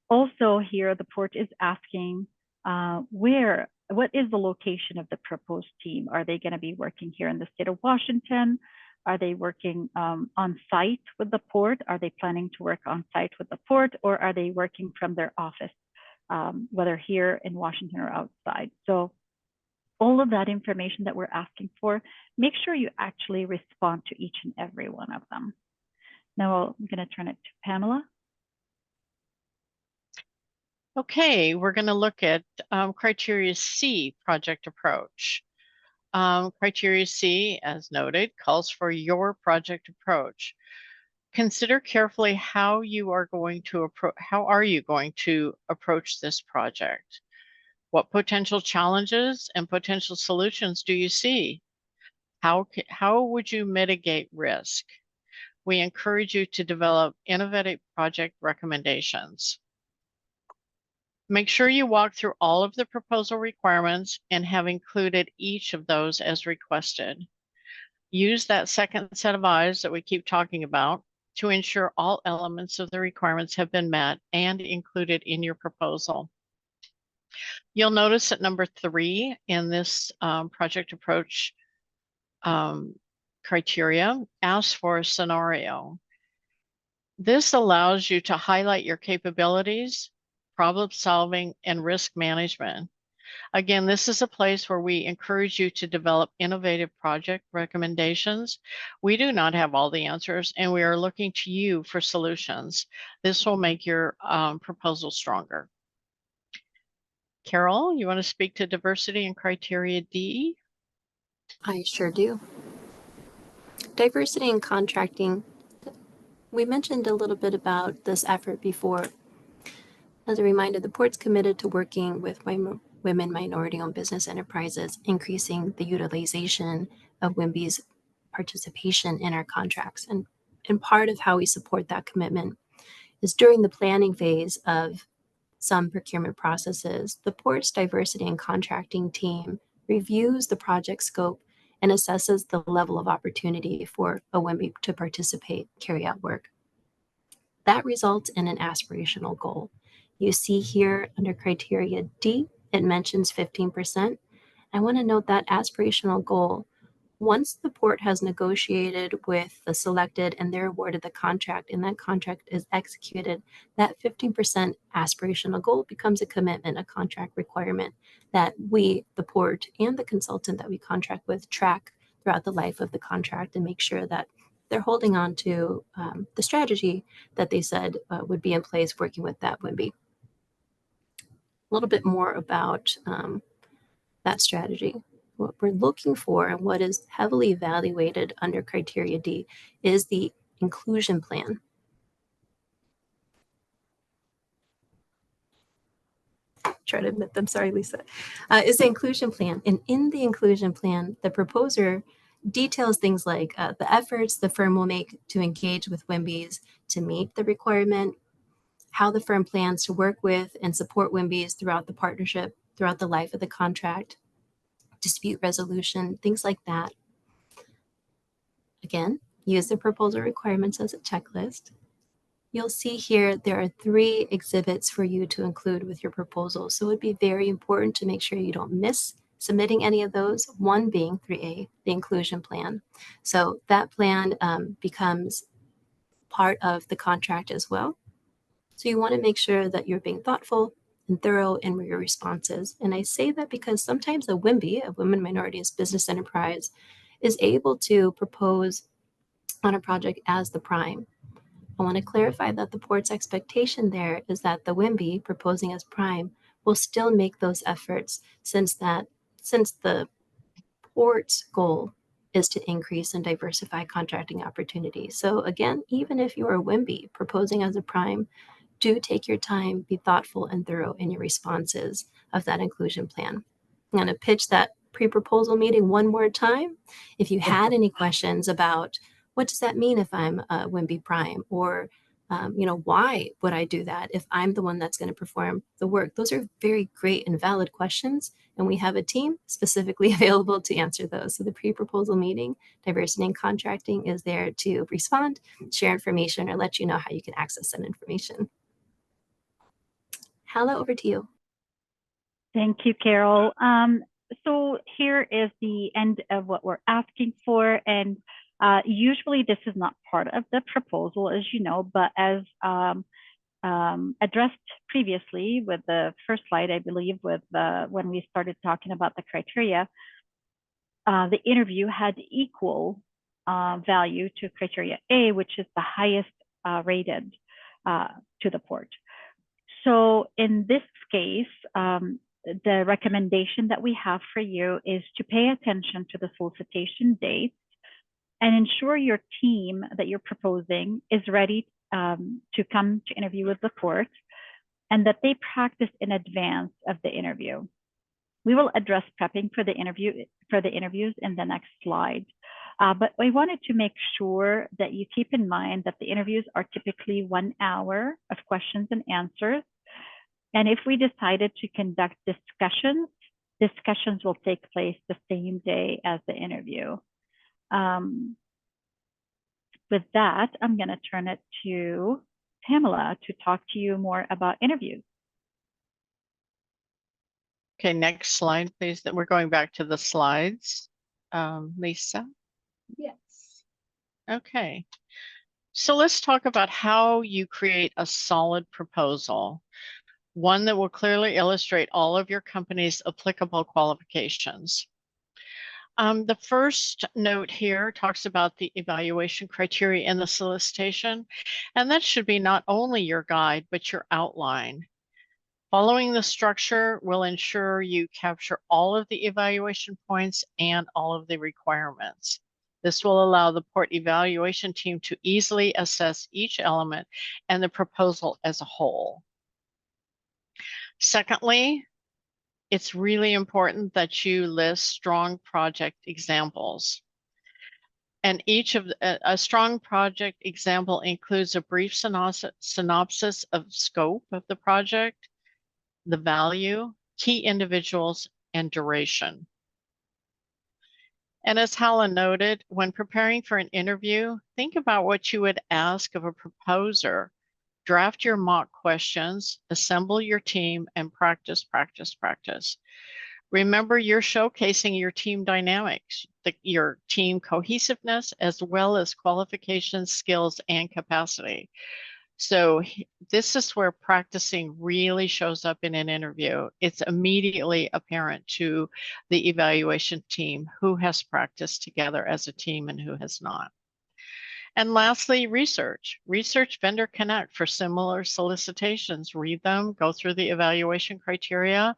Also here, the port is asking what is the location of the proposed team? Are they going to be working here in the state of Washington? Are they working on site with the port? Are they planning to work on site with the port, or are they working from their office, whether here in Washington or outside? So all of that information that we're asking for, make sure you actually respond to each and every one of them. Now I'm going to turn it to Pamela. Okay, we're going to look at criteria C, project approach. Criteria C, as noted, calls for your project approach. Consider carefully how you are going to approach this project. What potential challenges and potential solutions do you see? How would you mitigate risk? We encourage you to develop innovative project recommendations. Make sure you walk through all of the proposal requirements and have included each of those as requested. Use that second set of eyes that we keep talking about to ensure all elements of the requirements have been met and included in your proposal. You'll notice that number 3 in this project approach criteria asks for a scenario. This allows you to highlight your capabilities, problem solving, and risk management. Again, this is a place where we encourage you to develop innovative project recommendations. We do not have all the answers, and we are looking to you for solutions. This will make your proposal stronger. Carol, you want to speak to diversity and criteria D? I sure do. Diversity in contracting. We mentioned a little bit about this effort before. As a reminder, the Port's committed to working with women minority-owned business enterprises, increasing the utilization of WIMBY's participation in our contracts. And part of how we support that commitment is during the planning phase of some procurement processes, the Port's diversity and contracting team reviews the project scope and assesses the level of opportunity for a WIMBY to participate, carry out work. That results in an aspirational goal. You see here under criteria D, it mentions 15%. I want to note that aspirational goal, once the Port has negotiated with the selected and they're awarded the contract and that contract is executed, that 15% aspirational goal becomes a commitment, a contract requirement that we, the Port, and the consultant that we contract with track throughout the life of the contract and make sure that they're holding on to the strategy that they said would be in place working with that WIMBY. A little bit more about that strategy. What we're looking for and what is heavily evaluated under criteria D is the inclusion plan. Try to admit them, sorry, Lisa. Is the inclusion plan. And in the inclusion plan, the proposer details things like the efforts the firm will make to engage with WIMBYs to meet the requirement, how the firm plans to work with and support WIMBYs throughout the partnership, throughout the life of the contract, dispute resolution, things like that. Again, use the proposal requirements as a checklist. You'll see here there are 3 exhibits for you to include with your proposal. So it would be very important to make sure you don't miss submitting any of those, one being 3A, the inclusion plan. So that plan becomes part of the contract as well. So you want to make sure that you're being thoughtful and thorough in your responses. And I say that because sometimes a WIMBY, a women minorities business enterprise, is able to propose on a project as the prime. I want to clarify that the Port's expectation there is that the WIMBY proposing as prime will still make those efforts since the Port's goal is to increase and diversify contracting opportunities. So again, even if you are a WIMBY proposing as a prime, do take your time, be thoughtful and thorough in your responses of that inclusion plan. I'm going to pitch that pre-proposal meeting one more time. If you had any questions about what does that mean if I'm a WIMBY prime, or why would I do that if I'm the one that's going to perform the work? Those are very great and valid questions, and we have a team specifically available to answer those. So the pre-proposal meeting, diversity and contracting, is there to respond, share information, or let you know how you can access that information. Hala, over to you. Thank you, Carol. So here is the end of what we're asking for. And usually this is not part of the proposal, as you know, but as addressed previously with the first slide, I believe, with when we started talking about the criteria, the interview had equal value to criteria A, which is the highest rated to the port. So in this case, the recommendation that we have for you is to pay attention to the solicitation dates and ensure your team that you're proposing is ready to come to interview with the port, and that they practice in advance of the interview. We will address prepping for the interviews in the next slide. But I wanted to make sure that you keep in mind that the interviews are typically 1 hour of questions and answers. And if we decided to conduct discussions will take place the same day as the interview. With that, I'm going to turn it to Pamela to talk to you more about interviews. Okay, next slide, please. We're going back to the slides. Lisa? Yes. Okay. So let's talk about how you create a solid proposal, one that will clearly illustrate all of your company's applicable qualifications. The first note here talks about the evaluation criteria in the solicitation, and that should be not only your guide, but your outline. Following the structure will ensure you capture all of the evaluation points and all of the requirements. This will allow the port evaluation team to easily assess each element and the proposal as a whole. Secondly, it's really important that you list strong project examples. And a strong project example includes a brief synopsis of scope of the project, the value, key individuals, and duration. And as Hala noted, when preparing for an interview, think about what you would ask of a proposer. Draft your mock questions, assemble your team, and practice, practice, practice. Remember, you're showcasing your team dynamics, your team cohesiveness, as well as qualifications, skills, and capacity. So this is where practicing really shows up in an interview. It's immediately apparent to the evaluation team who has practiced together as a team and who has not. And lastly, research. Research VendorConnect for similar solicitations. Read them, go through the evaluation criteria,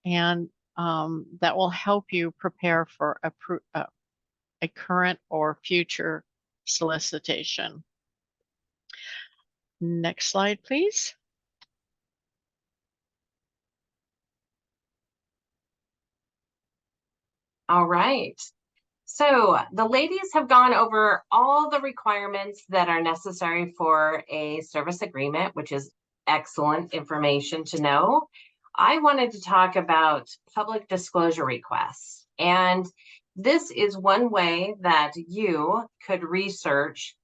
and that will help you prepare for a current or future solicitation. Next slide, please. All right. So the ladies have gone over all the requirements that are necessary for a service agreement, which is excellent information to know. I wanted to talk about public disclosure requests. And this is one way that you could research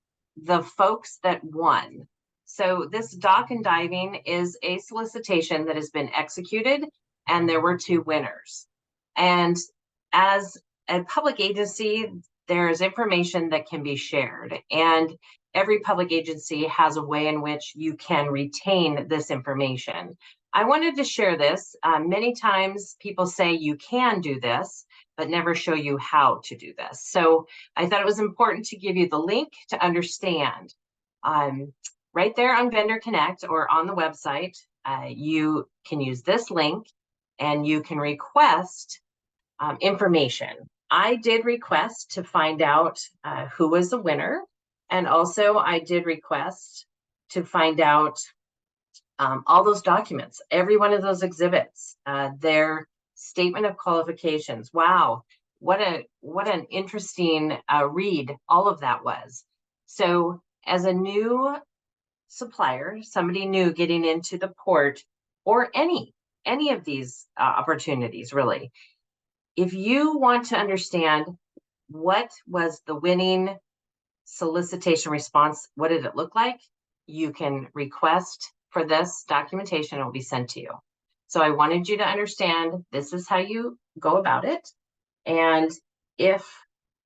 the folks that won. So this dock and diving is a solicitation that has been executed, and there were 2 winners. And as a public agency, there is information that can be shared, and every public agency has a way in which you can retain this information. I wanted to share this. Many times people say you can do this, but never show you how to do this. So I thought it was important to give you the link to understand. Right there on VendorConnect or on the website, you can use this link and you can request information. I did request to find out who was the winner, and also I did request to find out all those documents, every one of those exhibits, their statement of qualifications. Wow, what an interesting read all of that was. So as a new supplier, somebody new getting into the port, or any of these opportunities really, if you want to understand what was the winning solicitation response, what did it look like, you can request for this documentation. It will be sent to you. So I wanted you to understand this is how you go about it. And if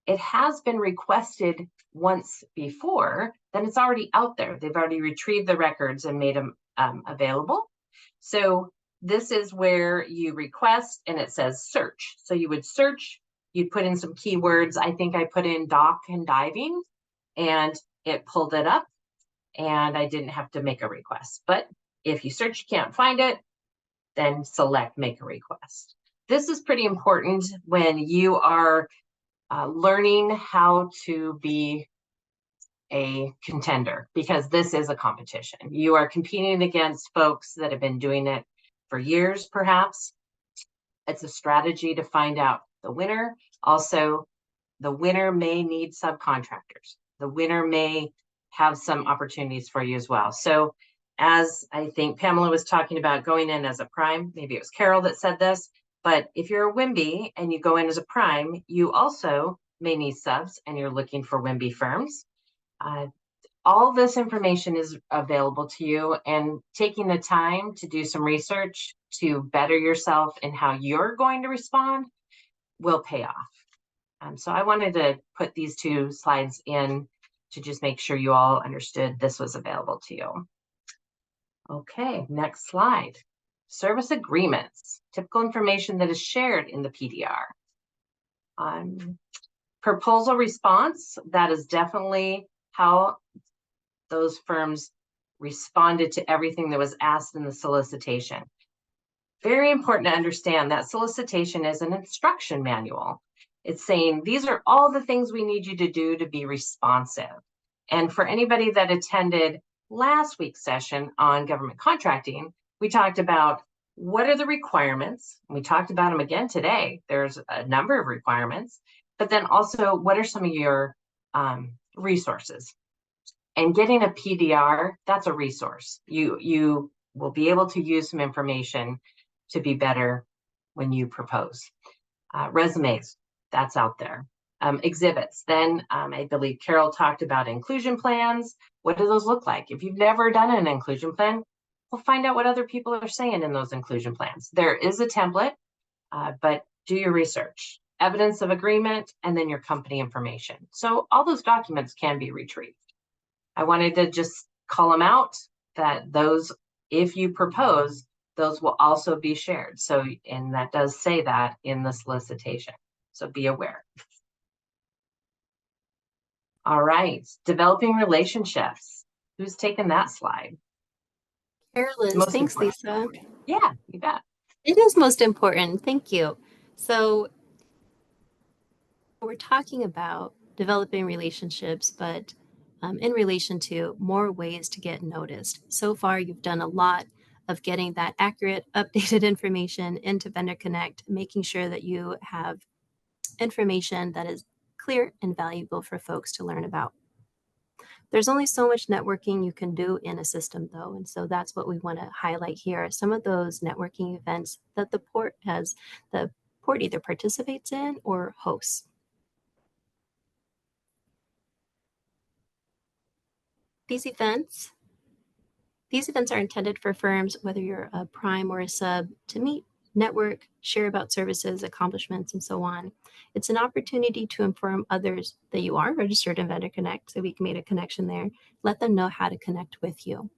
it has been requested once before, then it's already out there. They've already retrieved the records and made them available. So this is where you request and it says search. So you would search, you'd put in some keywords. I think I put in dock and diving and it pulled it up and I didn't have to make a request. But if you search, you can't find it, then select make a request. This is pretty important when you are learning how to be a contender, because this is a competition. You are competing against folks that have been doing it for years, perhaps. It's a strategy to find out the winner. Also, the winner may need subcontractors. The winner may have some opportunities for you as well. So as I think Pamela was talking about going in as a prime, maybe it was Carol that said this, but if you're a WIMBY and you go in as a prime, you also may need subs and you're looking for WIMBY firms. All this information is available to you, and taking the time to do some research to better yourself in how you're going to respond will pay off. So I wanted to put these two slides in to just make sure you all understood this was available to you. Okay, next slide. Service agreements, typical information that is shared in the PDR. Proposal response, that is definitely how those firms responded to everything that was asked in the solicitation. Very important to understand that solicitation is an instruction manual. It's saying, these are all the things we need you to do to be responsive. And for anybody that attended last week's session on government contracting, we talked about what are the requirements. We talked about them again today. There's a number of requirements, but then also what are some of your resources? And getting a PDR, that's a resource. You will be able to use some information to be better when you propose. Resumes, that's out there. Exhibits, then I believe Carol talked about inclusion plans. What do those look like? If you've never done an inclusion plan, we'll find out what other people are saying in those inclusion plans. There is a template, but do your research. Evidence of agreement, and then your company information. So all those documents can be retrieved. I wanted to just call them out, that those, if you propose, those will also be shared. So, and that does say that in the solicitation. So be aware. All right, developing relationships. Who's taken that slide? Carolyn, thanks, Lisa. Yeah, you bet. It is most important. Thank you. So we're talking about developing relationships, but in relation to more ways to get noticed. So far, you've done a lot of getting that accurate, updated information into VendorConnect, making sure that you have information that is clear and valuable for folks to learn about. There's only so much networking you can do in a system, though, and so that's what we want to highlight here. Some of those networking events that the port either participates in or hosts. These events are intended for firms, whether you're a prime or a sub, to meet, network, share about services, accomplishments, and so on. It's an opportunity to inform others that you are registered in VendorConnect, so we can make a connection there. Let them know how to connect with you.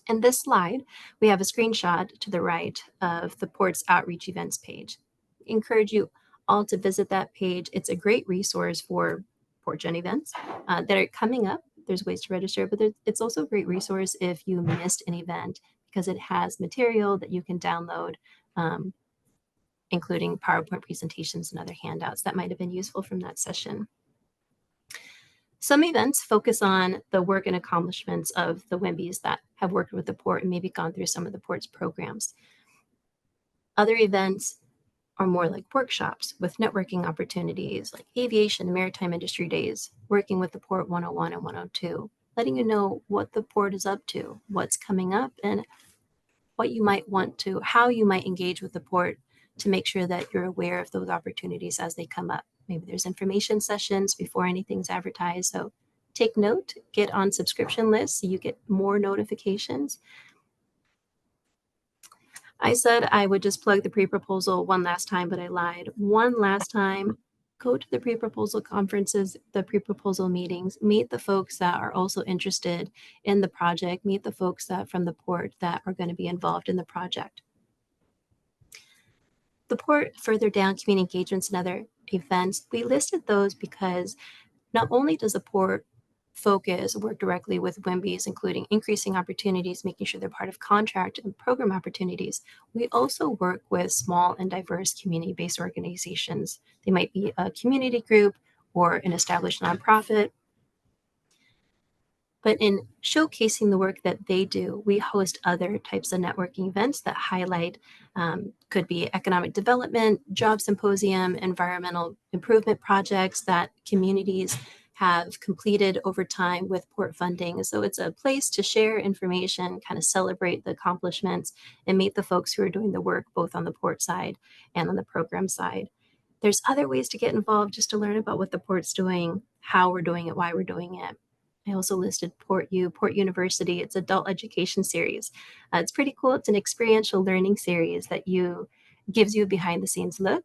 In this slide, we have a screenshot to the right of the port's outreach events page. I encourage you all to visit that page. It's a great resource for PortGen events that are coming up. There's ways to register, but it's also a great resource if you missed an event, because it has material that you can download, including PowerPoint presentations and other handouts that might have been useful from that session. Some events focus on the work and accomplishments of the WIMBYs that have worked with the port and maybe gone through some of the port's programs. Other events are more like workshops with networking opportunities, like aviation and maritime industry days, working with the Port 101 and 102, letting you know what the port is up to, what's coming up, and what you might want to, how you might engage with the port to make sure that you're aware of those opportunities as they come up. Maybe there's information sessions before anything's advertised. So take note, get on subscription lists so you get more notifications. I said I would just plug the pre-proposal one last time, but I lied. One last time, go to the pre-proposal conferences, the pre-proposal meetings, meet the folks that are also interested in the project, meet the folks that from the port that are going to be involved in the project. The port, further down, community engagements and other events, we listed those because not only does the port work directly with WIMBYs, including increasing opportunities, making sure they're part of contract and program opportunities, we also work with small and diverse community-based organizations. They might be a community group or an established nonprofit. But in showcasing the work that they do, we host other types of networking events that highlight, could be economic development, job symposium, environmental improvement projects that communities have completed over time with port funding. So it's a place to share information, kind of celebrate the accomplishments, and meet the folks who are doing the work both on the port side and on the program side. There's other ways to get involved just to learn about what the port's doing, how we're doing it, why we're doing it. I also listed Port University. It's adult education series. It's pretty cool. It's an experiential learning series that gives you a behind the scenes look.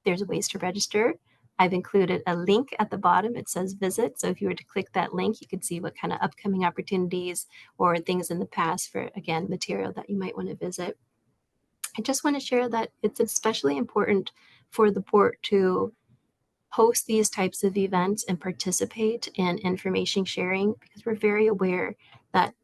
There's ways to register. I've included a link at the bottom. It says visit. So if you were to click that link, you could see what kind of upcoming opportunities or things in the past for, again, material that you might want to visit. I just want to share that it's especially important for the port to host these types of events and participate in information sharing, because we're very aware that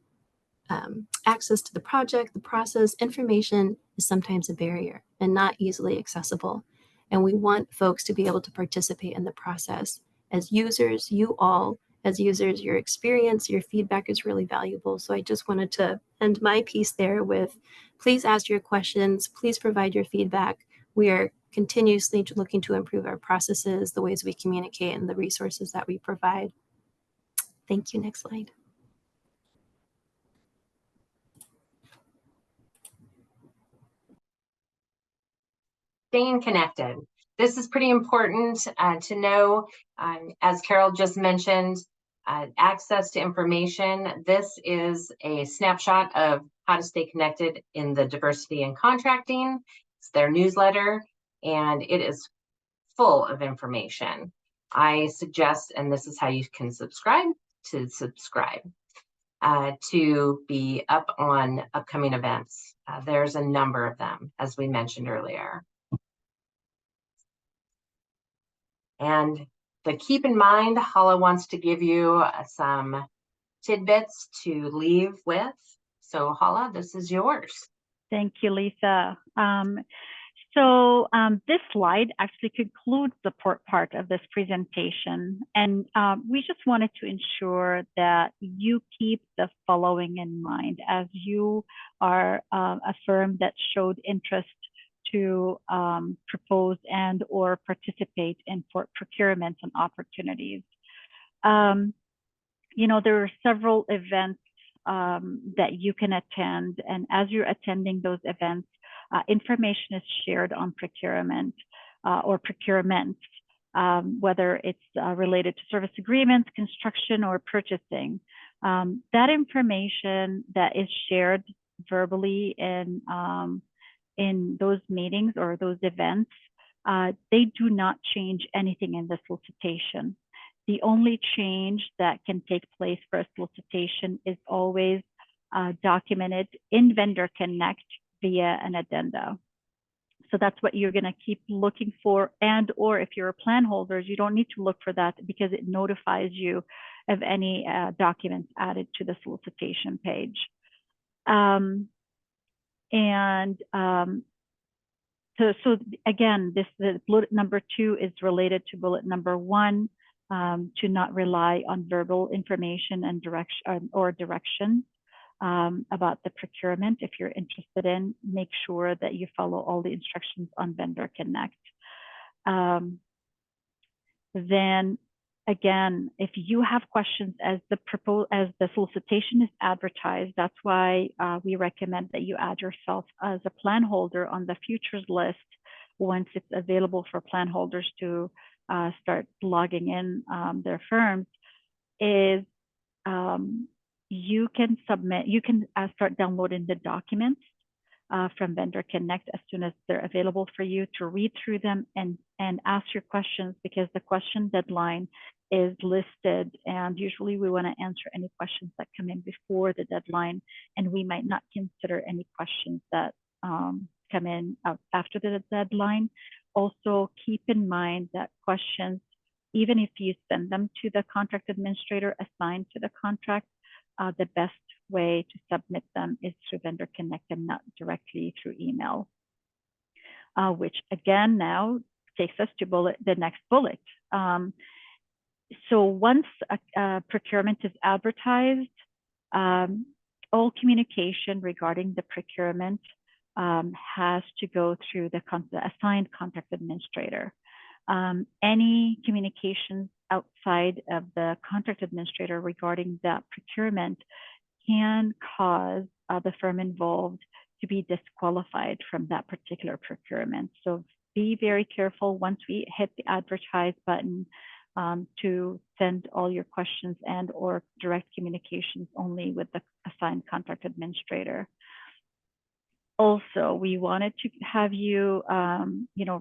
access to the project, the process, information is sometimes a barrier and not easily accessible. And we want folks to be able to participate in the process. As users, as users, your experience, your feedback is really valuable. So I just wanted to end my piece there with, please ask your questions, please provide your feedback. We are continuously looking to improve our processes, the ways we communicate, and the resources that we provide. Thank you. Next slide. Staying connected. This is pretty important to know. As Carol just mentioned, access to information. This is a snapshot of how to stay connected in the diversity in contracting. It's their newsletter, and it is full of information. I suggest, and this is how you can subscribe, to be up on upcoming events. There's a number of them, as we mentioned earlier. And keep in mind, Hala wants to give you some tidbits to leave with. So Hala, this is yours. Thank you, Lisa. This slide actually concludes the port part of this presentation. And we just wanted to ensure that you keep the following in mind as you are a firm that showed interest to propose and or participate in port procurement and opportunities. There are several events that you can attend, and as you're attending those events, information is shared on procurement or procurement, whether it's related to service agreements, construction, or purchasing. That information that is shared verbally in those meetings or those events, they do not change anything in the solicitation. The only change that can take place for a solicitation is always documented in VendorConnect via an addenda. So that's what you're going to keep looking for. And or if you're a plan holder, you don't need to look for that because it notifies you of any documents added to the solicitation page. So again, the bullet number 2 is related to bullet number 1, to not rely on verbal information and direction about the procurement. If you're interested in, make sure that you follow all the instructions on VendorConnect. Then again, if you have questions as the solicitation is advertised, that's why we recommend that you add yourself as a plan holder on the futures list once it's available for plan holders to start logging in their firms. You can start downloading the documents from VendorConnect as soon as they're available for you to read through them and and ask your questions, because the question deadline is listed, and usually we want to answer any questions that come in before the deadline, and we might not consider any questions that come in after the deadline. Also, keep in mind that questions, even if you send them to the contract administrator assigned to the contract, the best way to submit them is through VendorConnect and not directly through email, which again now takes us to the next bullet. So once a procurement is advertised, all communication regarding the procurement has to go through the assigned contract administrator. Any communications outside of the contract administrator regarding that procurement can cause the firm involved to be disqualified from that particular procurement. So be very careful once we hit the advertise button to send all your questions and or direct communications only with the assigned contract administrator. Also, we wanted to have you,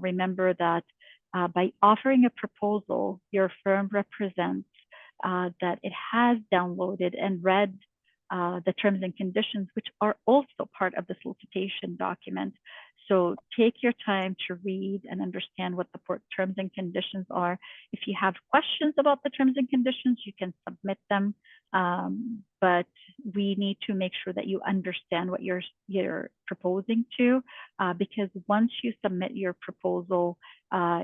remember that by offering a proposal, your firm represents that it has downloaded and read the terms and conditions, which are also part of the solicitation document. So take your time to read and understand what the port terms and conditions are. If you have questions about the terms and conditions, you can submit them. But we need to make sure that you understand what you're proposing to, because once you submit your proposal,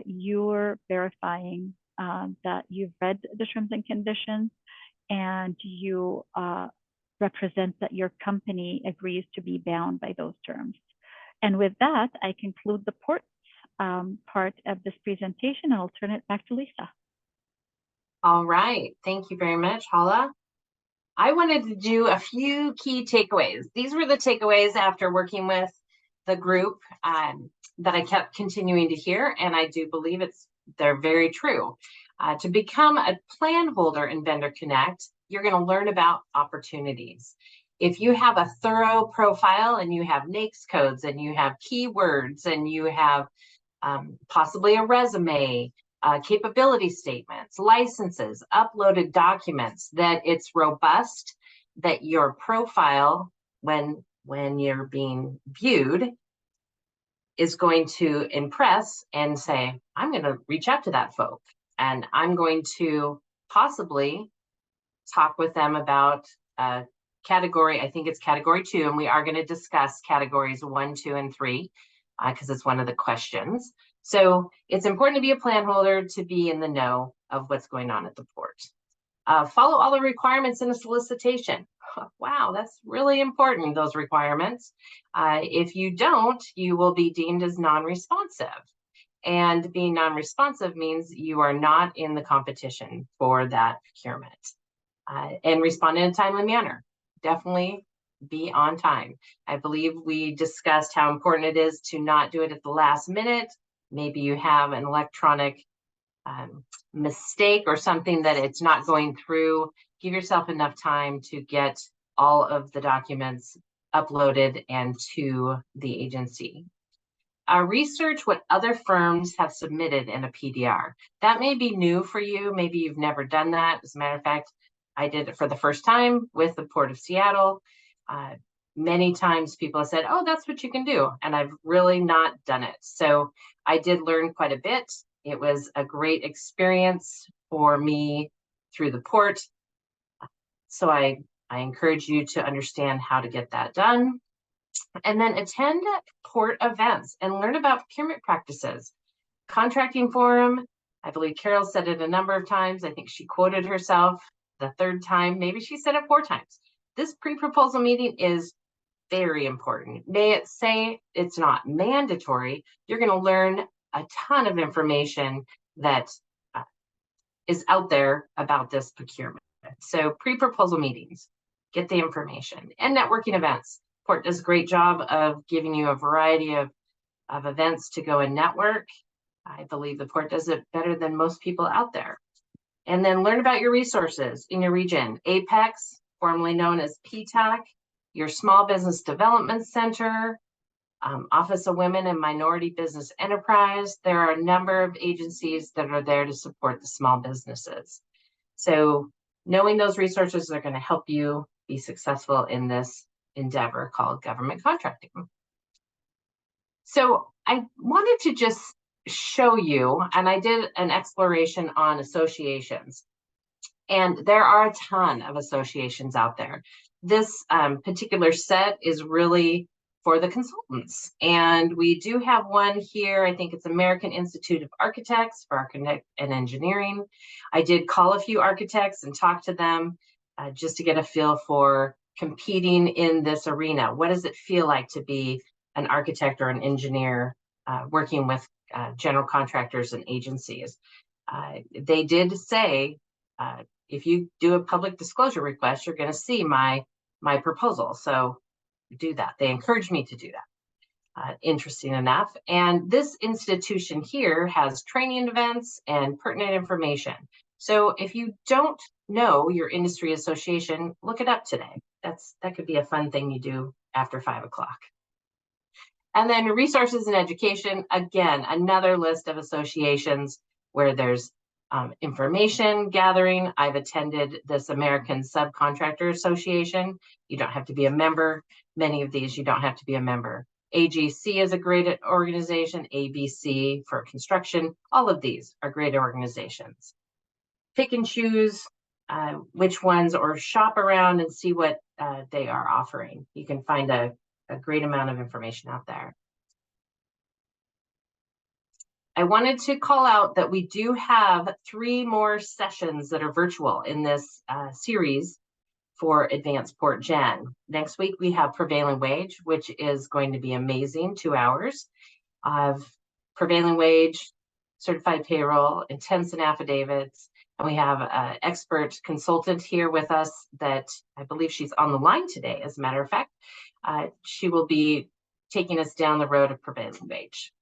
you're verifying that you've read the terms and conditions, and you represent that your company agrees to be bound by those terms. And with that, I conclude the port part of this presentation, and I'll turn it back to Lisa. All right, thank you very much, Hala. I wanted to do a few key takeaways. These were the takeaways after working with the group that I kept continuing to hear, and I do believe they're very true. To become a plan holder in VendorConnect, you're going to learn about opportunities. If you have a thorough profile and you have NAICS codes and you have keywords and you have possibly a resume, capability statements, licenses, uploaded documents, that it's robust, that your profile, when you're being viewed, is going to impress and say, I'm going to reach out to that folk, and I'm going to possibly talk with them about category, I think it's category 2, and we are going to discuss categories 1, 2, and 3 because it's one of the questions. So it's important to be a plan holder, to be in the know of what's going on at the port. Follow all the requirements in a solicitation. Wow, that's really important, those requirements. If you don't, you will be deemed as non-responsive. And being non-responsive means you are not in the competition for that procurement. And respond in a timely manner. Definitely be on time. I believe we discussed how important it is to not do it at the last minute. Maybe you have an electronic mistake or something that it's not going through. Give yourself enough time to get all of the documents uploaded and to the agency. Research what other firms have submitted in a PDR. That may be new for you. Maybe you've never done that. As a matter of fact, I did it for the first time with the Port of Seattle. Many times people have said, oh, that's what you can do. And I've really not done it. So I did learn quite a bit. It was a great experience for me through the port. So I encourage you to understand how to get that done. And then attend port events and learn about procurement practices. Contracting forum, I believe Carol said it a number of times. I think she quoted herself the 3rd time, maybe she said it 4 times. This pre-proposal meeting is very important. May it say it's not mandatory, you're going to learn a ton of information that is out there about this procurement. So pre-proposal meetings, get the information. And networking events. Port does a great job of giving you a variety of events to go and network. I believe the port does it better than most people out there. And then learn about your resources in your region. Apex, formerly known as PTAC, your Small Business Development Center, Office of Women and Minority Business Enterprise. There are a number of agencies that are there to support the small businesses. So knowing those resources are going to help you be successful in this endeavor called government contracting. So I wanted to just show you, and I did an exploration on associations, and there are a ton of associations out there. This particular set is really for the consultants, and we do have one here. I think it's American Institute of Architects for Architect and Engineering. I did call a few architects and talk to them just to get a feel for competing in this arena. What does it feel like to be an architect or an engineer working with general contractors and agencies? They did say, if you do a public disclosure request, you're going to see my proposal. So do that. They encouraged me to do that. Interesting enough. And this institution here has training events and pertinent information. So if you don't know your industry association, look it up today. That could be a fun thing you do after 5 o'clock. And then resources and education, again, another list of associations where there's information gathering. I've attended this American Subcontractor Association. You don't have to be a member. Many of these you don't have to be a member. AGC is a great organization. ABC for construction. All of these are great organizations. Pick and choose which ones, or shop around and see what they are offering. You can find a great amount of information out there. I wanted to call out that we do have 3 more sessions that are virtual in this series for Advanced PortGen. Next week, we have Prevailing Wage, which is going to be amazing, 2 hours of prevailing wage, certified payroll, intents and affidavits. And we have an expert consultant here with us that I believe she's on the line today, as a matter of fact. She will be taking us down the road of prevailing wage.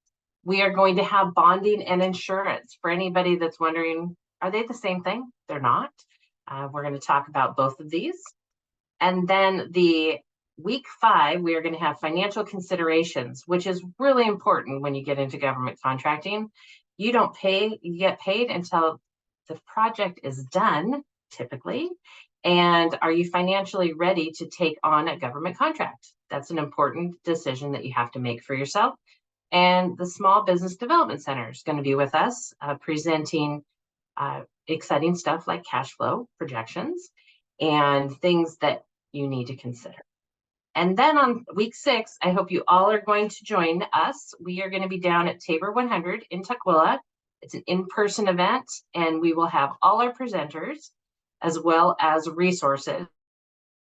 We are going to have bonding and insurance. For anybody that's wondering, are they the same thing? They're not. We're going to talk about both of these. And then the week 5, we are going to have financial considerations, which is really important when you get into government contracting. You get paid until the project is done, typically. And are you financially ready to take on a government contract? That's an important decision that you have to make for yourself. And the Small Business Development Center is going to be with us presenting exciting stuff like cash flow projections and things that you need to consider. And then on week 6, I hope you all are going to join us. We are going to be down at Tabor 100 in Tukwila. It's an in-person event, and we will have all our presenters as well as resources.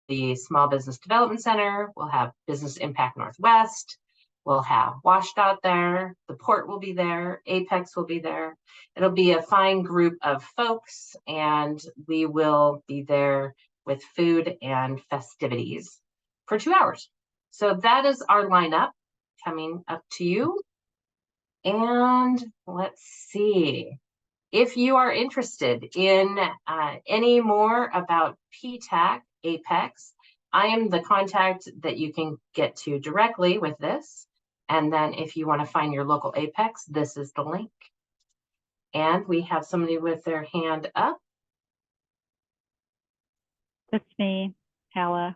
The Small Business Development Center, we'll have Business Impact Northwest, we'll have WSDOT there, the port will be there, Apex will be there. It'll be a fine group of folks, and we will be there with food and festivities for 2 hours. So that is our lineup coming up to you. And let's see. If you are interested in any more about PTAC, Apex, I am the contact that you can get to directly with this. And then if you want to find your local Apex, this is the link. And we have somebody with their hand up. That's me, Hala.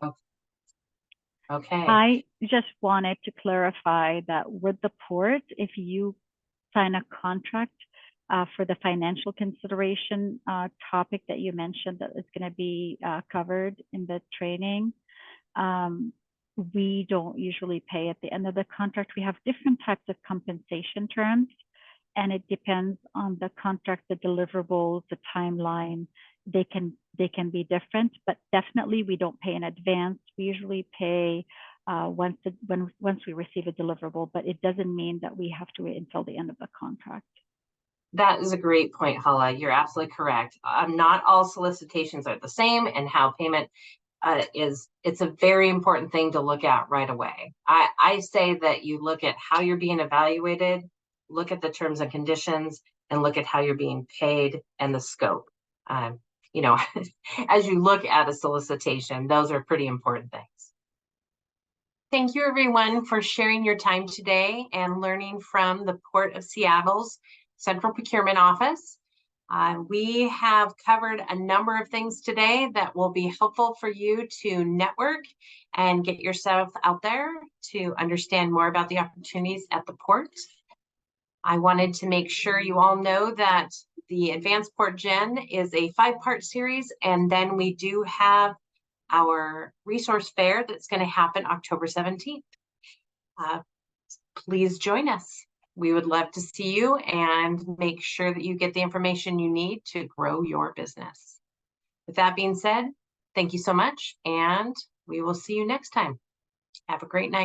Okay. I just wanted to clarify that with the port, if you sign a contract for the financial consideration topic that you mentioned that is going to be covered in the training, we don't usually pay at the end of the contract. We have different types of compensation terms, and it depends on the contract, the deliverables, the timeline. They can be different, but definitely we don't pay in advance. We usually pay once we receive a deliverable, but it doesn't mean that we have to wait until the end of the contract. That is a great point, Hala. You're absolutely correct. Not all solicitations are the same, and how payment it's a very important thing to look at right away. I say that you look at how you're being evaluated, look at the terms and conditions, and look at how you're being paid and the scope. You know, as you look at a solicitation, those are pretty important things. Thank you, everyone, for sharing your time today and learning from the Port of Seattle's Central Procurement Office. We have covered a number of things today that will be helpful for you to network and get yourself out there to understand more about the opportunities at the port. I wanted to make sure you all know that the Advanced PortGen is a 5-part series, and then we do have our resource fair that's going to happen October 17th. Please join us. We would love to see you and make sure that you get the information you need to grow your business. With that being said, thank you so much, and we will see you next time. Have a great night.